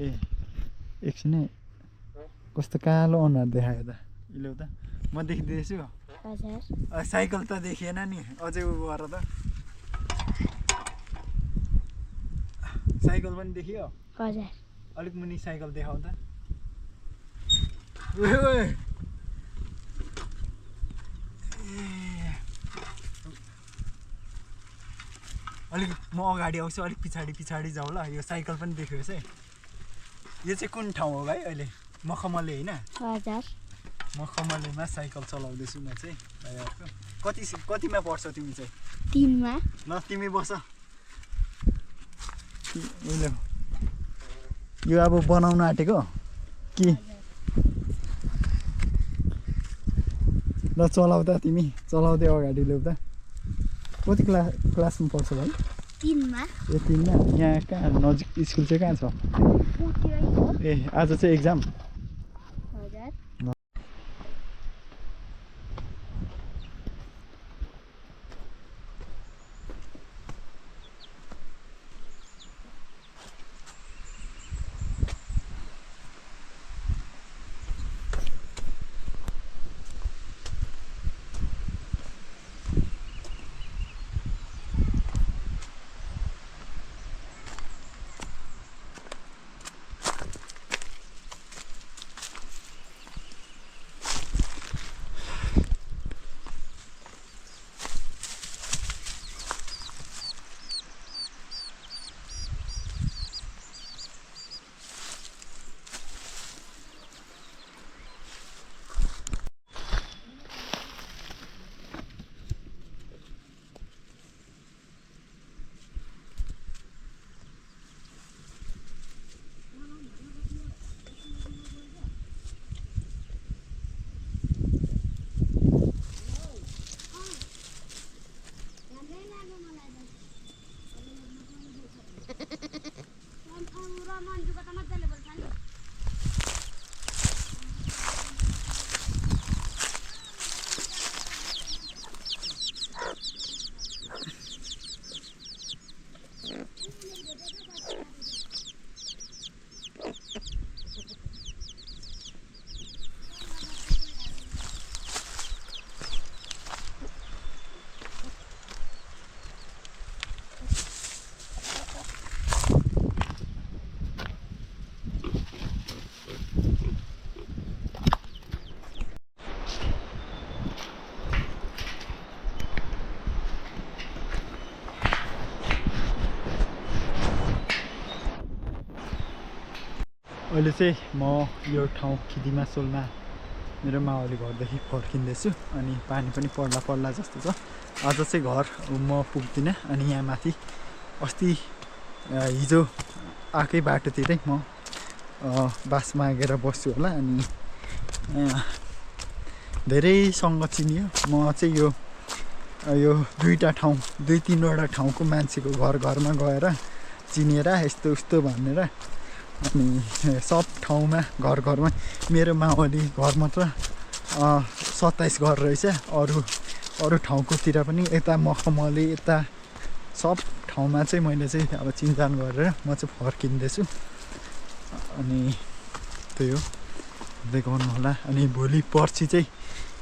ए एकछिन कस्तो कालो अनुहार देखायो त इलो त म देखिँदैछु साइकल त देखिएन नि अझै उ गर त साइकल पनि देखियो अलिक मुनि साइकल देखाउ त अलिक म अगाडि आउँछु अलिक पछाडि जाउँ ल यो साइकल पनि देखियोस् है यो चाहिँ कुन ठाउँ हो भाइ अहिले मखमले होइन मखमलेमा साइकल चलाउँदैछु म चाहिँ भाइहरूको कतिमा पढ्छौ तिमी चाहिँ 3मा ल तिमी बस उहिले यो अब बनाउन आँटेको कि ल चलाउँदा तिमी चलाउँदै अगाडि ल्याउँदा कति क्लासमा पढ्छ भाइ 3मा ए 3मा यहाँ कहाँ नजिक स्कुल चाहिँ कहाँ छ ए आज चाहिँ एक्जाम हजुर अहिले चाहिँ म यो ठाउँ खिदिमा सोलमा मेरो मावली घरदेखि फर्किँदैछु अनि पानी पनि पर्ला पर्ला जस्तो छ। आज चाहिँ घर म पुग्दिनँ अनि यहाँ माथि अस्ति हिजो आएकै बाटोतिरै म बास मागेर बस्छु होला अनि धेरैसँग चिनियो। म चाहिँ यो दुईवटा ठाउँ 2-3वटा ठाउँको मान्छेको घरमा गएर चिनेर यस्तो उस्तो भनेर अनि सब ठाउँमा घरमा मेरो मावली घर मात्र 27 घर रहेछ। अरू ठाउँकोतिर पनि यता मखमली यता सब ठाउँमा चाहिँ मैले चाहिँ अब चिनजान गरेर म चाहिँ फर्किँदैछु अनि त्यही हो देखाउनु होला। अनि भोलि पर्सि चाहिँ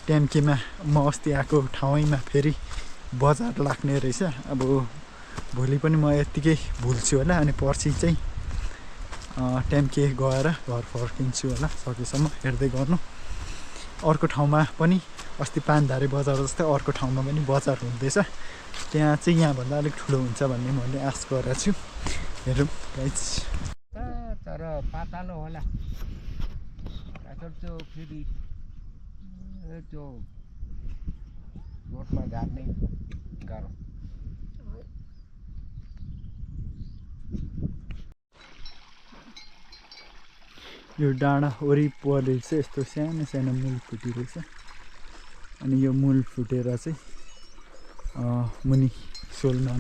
ट्याम्कीमा म अस्ति आएको ठाउँमा फेरि बजार लाग्ने रहेछ। अब भोलि पनि म यत्तिकै भुल्छु होला अनि पर्सि चाहिँ ट्याम्के गएर घर फर्किन्छु होला। सकेसम्म हेर्दै गर्नु। अर्को ठाउँमा पनि अस्ति पानधारे बजार जस्तै अर्को ठाउँमा पनि बजार हुँदैछ। त्यहाँ चाहिँ यहाँभन्दा अलिक ठुलो हुन्छ भन्ने मैले आश गरेको छु। हेरौँ गाइस। तर पातलो होला त्यो फेरि त्यो रोडमा झार्ने गाह्रो। यो डाँडा वरिपरि चाहिँ यस्तो सानो सानो मूल फुटिरहेछ अनि यो मूल फुटेर चाहिँ मुनि सोलमा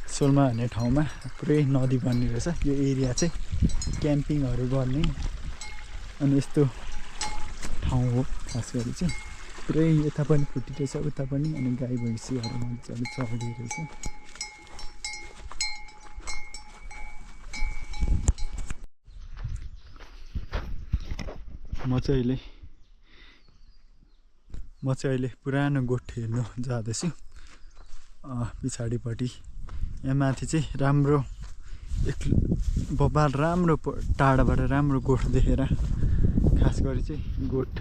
भन्ने ठाउँमा पुरै नदी बन्ने रहेछ। यो एरिया चाहिँ क्याम्पिङहरू गर्ने अनि यस्तो ठाउँ हो। खास गरी चाहिँ पुरै यता पनि फुटिरहेछ उता पनि अनि गाई भैँसीहरू मजाले चढिरहेछ। म चाहिँ अहिले पुरानो गोठ हेर्नु जाँदैछु। पछाडिपट्टि यहाँ माथि चाहिँ राम्रो बबाल राम्रो टाढाबाट राम्रो गोठ देखेर खास गरी चाहिँ गोठ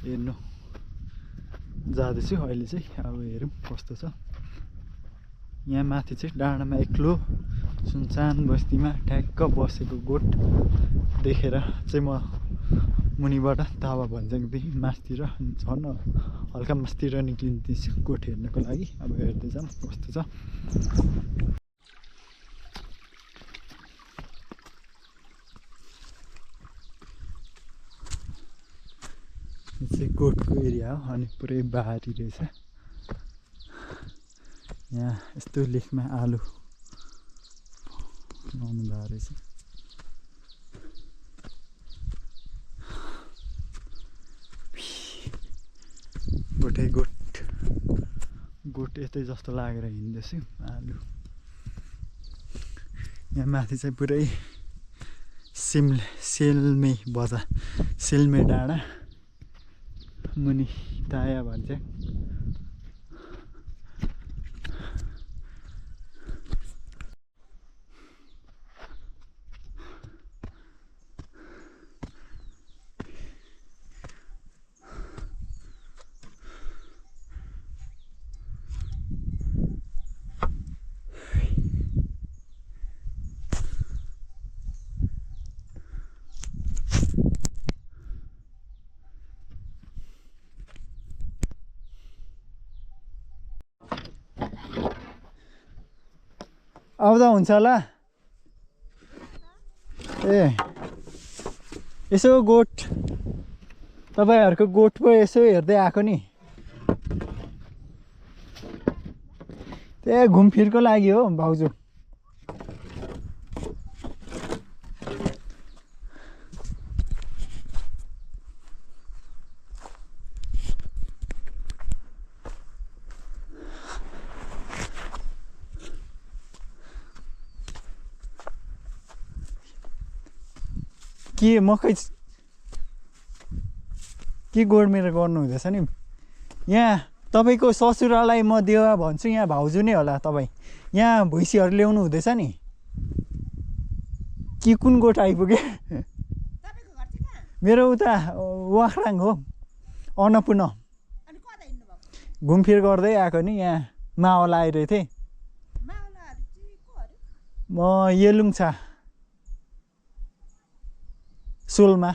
हेर्नु जाँदैछु अहिले चाहिँ। अब हेरौँ कस्तो छ। यहाँ माथि चाहिँ डाँडामा एक्लो सुनसान बस्तीमा ठ्याक्क बसेको गोठ देखेर चाहिँ म मुनिबाट तावा भन्ज्याङदेखि मासतिर झन् हल्का मासतिर निक्लिँदैछु गोठ हेर्नको लागि। अब हेर्दै जाऊँ कस्तो छ। गोठको एरिया हो अनि पुरै बारी रहेछ यहाँ यस्तो लेखमा आलु लाउनु भएको रहेछ गोठै गोठ यतै जस्तो लागेर हिँड्दैछु आलु यहाँ माथि चाहिँ पुरै सेल्मे बजार सेल्मे डाँडा मुनि ताया भन्छ आउँदा हुन्छ होला ए यसो गोठ तपाईँहरूको गोठ पो यसो हेर्दै आएको नि त्यही घुमफिरको लागि हो भाउजू के मकै के गोडमेर गर्नु हुँदैछ नि यहाँ तपाईँको ससुरालाई म देवा भन्छु यहाँ भाउजू नै होला तपाईँ यहाँ भैँसीहरू ल्याउनु हुँदैछ नि कि कुन गोठ आइपुग्यो मेरो उता वाखराङ हो अन्नपूर्ण घुमफिर गर्दै आएको नि यहाँ मावल आइरहेको थिएँ म येलुङछा सोलमा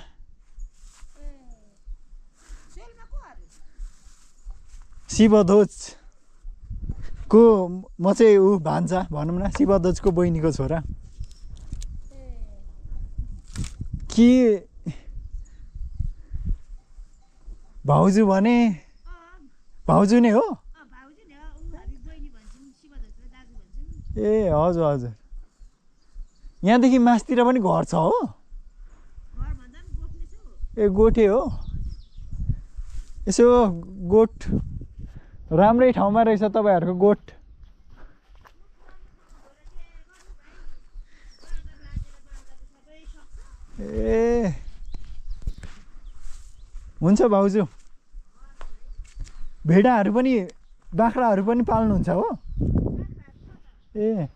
शिवध्वजको म चाहिँ ऊ भान्जा भनौँ न शिवध्वजको बहिनीको छोरा के भाउजू भने भाउजू नै हो ए हजुर हजुर यहाँदेखि मासतिर पनि घर छ हो ए गोठे हो यसो गोठ राम्रै ठाउँमा रहेछ तपाईँहरूको गोठ ए हुन्छ भाउजू भेडाहरू पनि बाख्राहरू पनि पाल्नुहुन्छ हो ए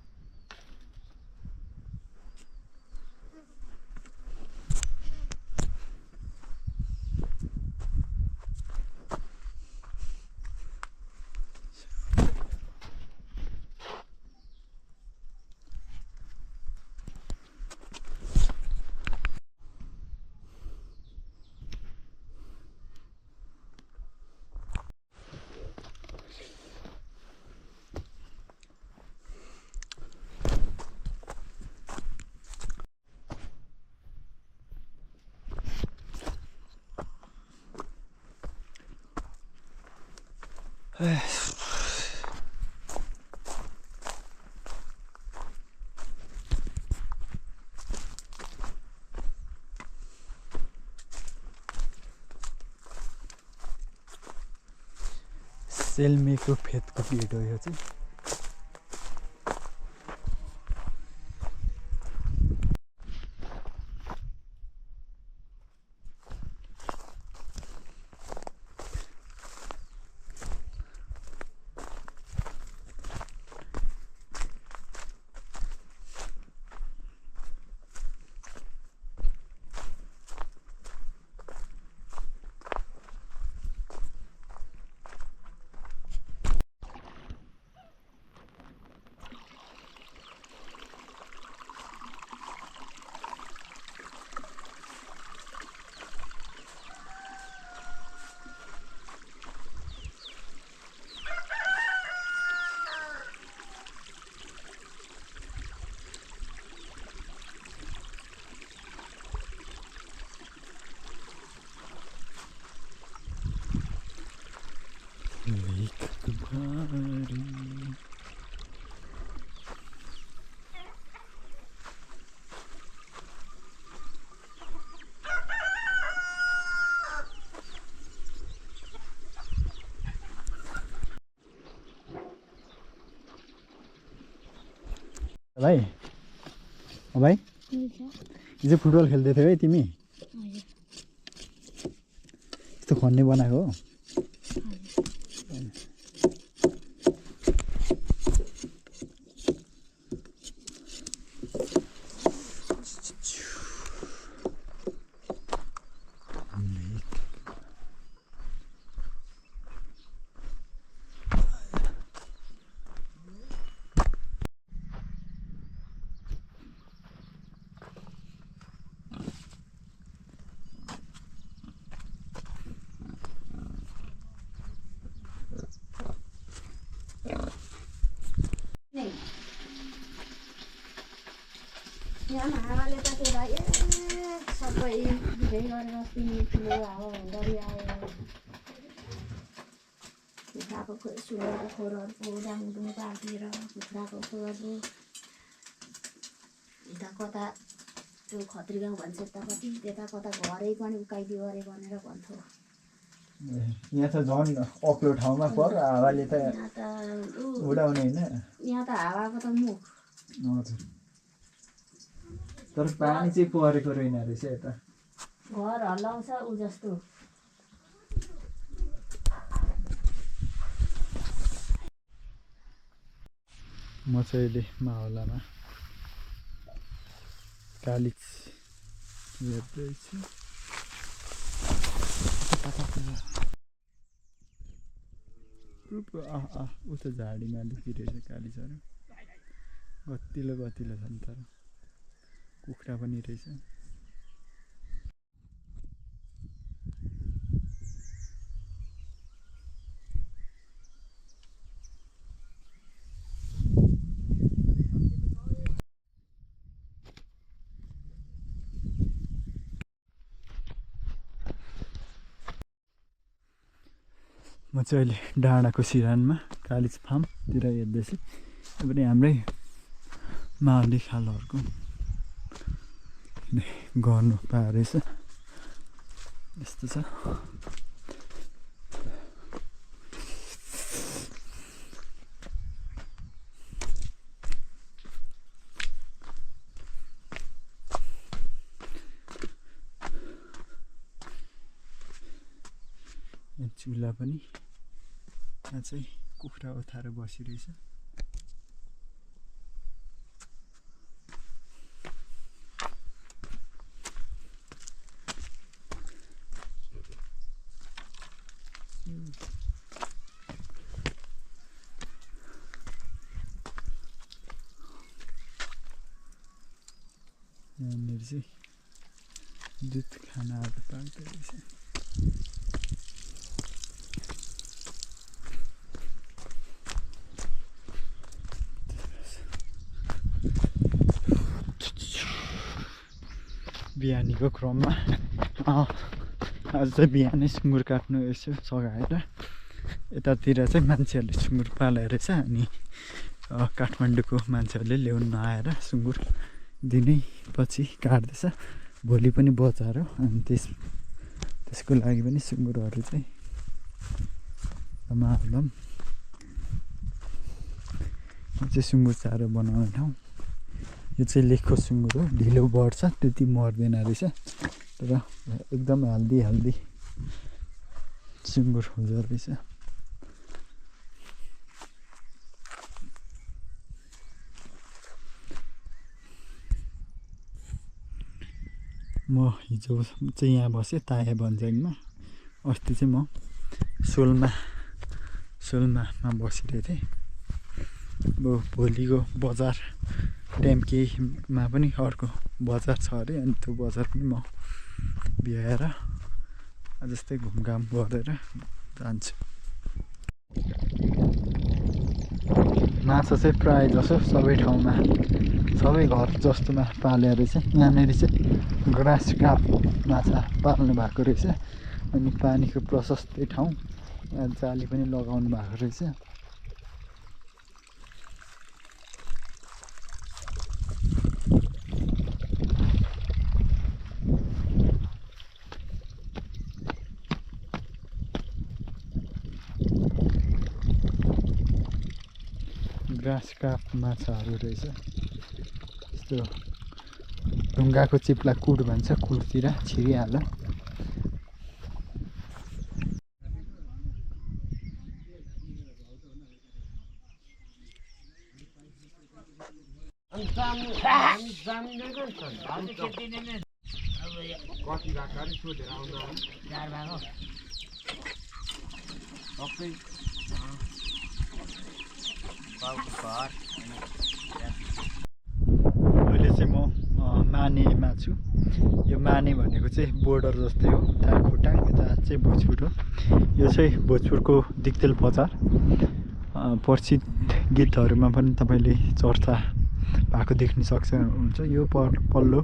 सेल्मेको फेदको पेट हो यो चाहिँ भारी भाइ भाइ हिजो फुटबल खेल्दै थियौ है तिमी यस्तो खन्ने बनाएको हो यहाँ हावाले तातेर सबै भिजै गरेर ठुलो हावा हुँदै आयो कुखुराको सुँगुरको खोरहरूको डाङडुङ पारिदिएर कुखुराको खोरहरू यता कता त्यो खत्री गाउँ भन्छ यता कति त्यता कता घरै पनि उकाइदियो अरे भनेर भन्थ्यो यहाँ त झन् अग्लो ठाउँमा पर हावाले त यहाँ त उडाउने होइन यहाँ त हावाको त मुख हजुर तर पानी चाहिँ परेको रहेन रहेछ यता घर हल्लाउँछ ऊ जस्तो म चाहिँ अहिले माहौलामा कालिज हेर्दैछु उता झाडीमा देखिरहेछ कालिजहरू गतिलो गतिलो छन् तर कुखुरा पनि रहेछ म चाहिँ अहिले डाँडाको सिरानमा कालिज फार्मतिर हेर्दैछु यो पनि हाम्रै मावली खालहरूको गर्नु पाएको रहेछ यस्तो छ चुला पनि यहाँ चाहिँ कुखुरा ओथाएर बसिरहेछ यहाँनिर चाहिँ दुध खानाहरू पाक्दो रहेछ बिहानीको क्रममा आज चाहिँ बिहानै सुँगुर काट्नु यसो सघाएर यतातिर चाहिँ मान्छेहरूले सुँगुर पालेको रहेछ अनि काठमाडौँको मान्छेहरूले ल्याउनु नआएर सुँगुर दिनै पछि काट्दैछ भोलि पनि बजार हो अनि त्यसको लागि पनि सुँगुरहरू चाहिँ मार्दम यो चाहिँ सुँगुर चारो बनाउने ठाउँ यो चाहिँ लेखको सुँगुर हो ढिलो बढ्छ त्यति मर्दैन रहेछ तर एकदम हेल्दी सुँगुर हुँदो रहेछ म हिजो चाहिँ यहाँ बसेँ ताया भन्ज्याङमा अस्ति चाहिँ म सोलमामा बसिरहेको थिएँ अब भोलिको बजार ट्याम्केमा पनि अर्को बजार छ अरे अनि त्यो बजार पनि म भ्याएर जस्तै घुमघाम गरेर जान्छु माछा चाहिँ प्रायः जसो सबै ठाउँमा सबै घर जस्तोमा पाले रहेछ यहाँनिर चाहिँ ग्रास काप माछा पाल्नु भएको रहेछ अनि पानीको प्रशस्तै ठाउँ यहाँ जाली पनि लगाउनु भएको रहेछ। ग्रास काप माछाहरू रहेछ। यस्तो ढुङ्गाको चिप्ला कुड भन्छ, कुडतिर छिरिहाल। अहिले चाहिँ म मानेमा छु। यो माने भनेको चाहिँ बोर्डर जस्तै हो, उता खोटाङ यता चाहिँ भोजपुर हो। यो चाहिँ भोजपुरको दिक्तेल बजार, प्रसिद्ध गीतहरूमा पनि तपाईँले चर्चा भएको देख्न सक्नुहुन्छ। यो पल्लो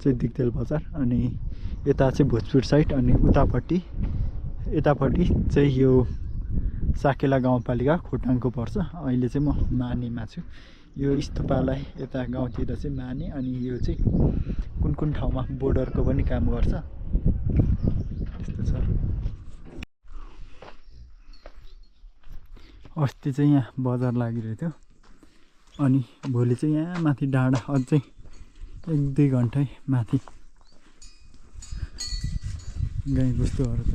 चाहिँ दिक्तेल बजार अनि यता चाहिँ भोजपुर साइड अनि यतापट्टि चाहिँ यो साकेला गाउँपालिका खोटाङको पर्छ। अहिले चाहिँ म मानेमा छु। यो स्तूपलाई यता गाउँतिर चाहिँ माने अनि यो चाहिँ कुन ठाउँमा बोर्डरको पनि काम गर्छ यस्तो छ। अस्ति चाहिँ यहाँ बजार लागिरहेको थियो अनि भोलि चाहिँ यहाँ माथि डाँडा अझै 1-2 घन्टै माथि गाईबस्तुहरू त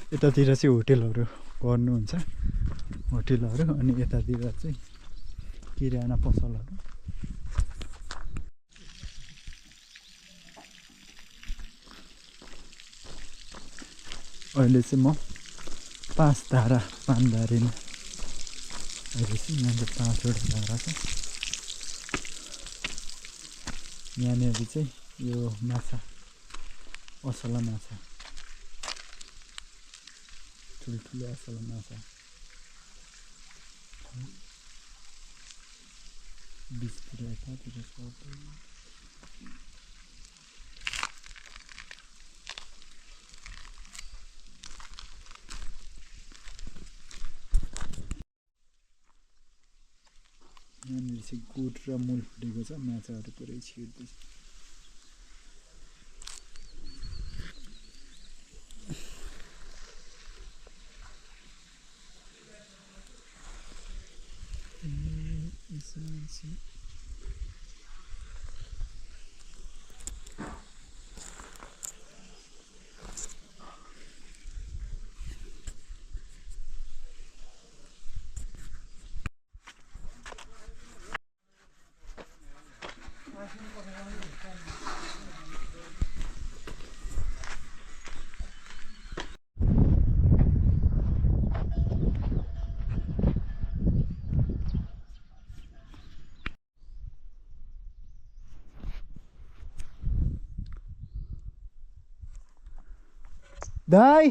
यतातिर चाहिँ होटेलहरू गर्नुहुन्छ, होटेलहरू अनि यतातिर चाहिँ किराना पसलहरू। अहिले चाहिँ म 5 धारा पानबारीमा अहिले चाहिँ यहाँ 5वटा धारा छ। यहाँनिर चाहिँ यो माछा असला माछा, ठुल्ठुलो असला माछा 20 यतातिर यहाँनिर चाहिँ गुड र मूल फुटेको छ, माछाहरू पुरै छिर्दैछ। दाइ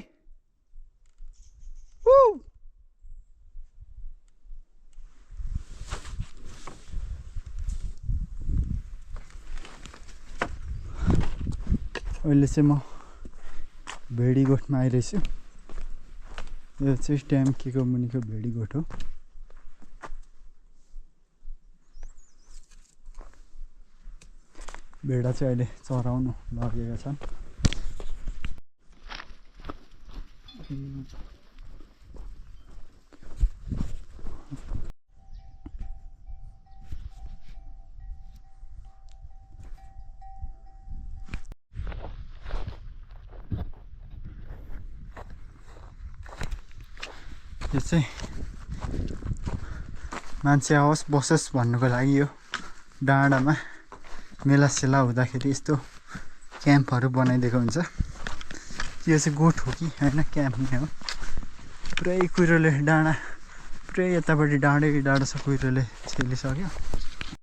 अहिले चाहिँ म भेडीगोठमा आइरहेछु। यो चाहिँ ट्याम्कीको मुनिको भेडीगोठ हो। भेडा चाहिँ अहिले चराउनु लगेका छन्। यो चाहिँ मान्छे आओस् बसोस् भन्नुको लागि यो डाँडामा मेलासेला हुँदाखेरि यस्तो क्याम्पहरू बनाइदिएको हुन्छ। यो चाहिँ गोठ हो कि होइन, क्याम्प नै हो। पुरै कुहिरोले डाँडा पुरै यतापट्टि डाँडै डाँडो छ, कुहिरोले छेलिसक्यो।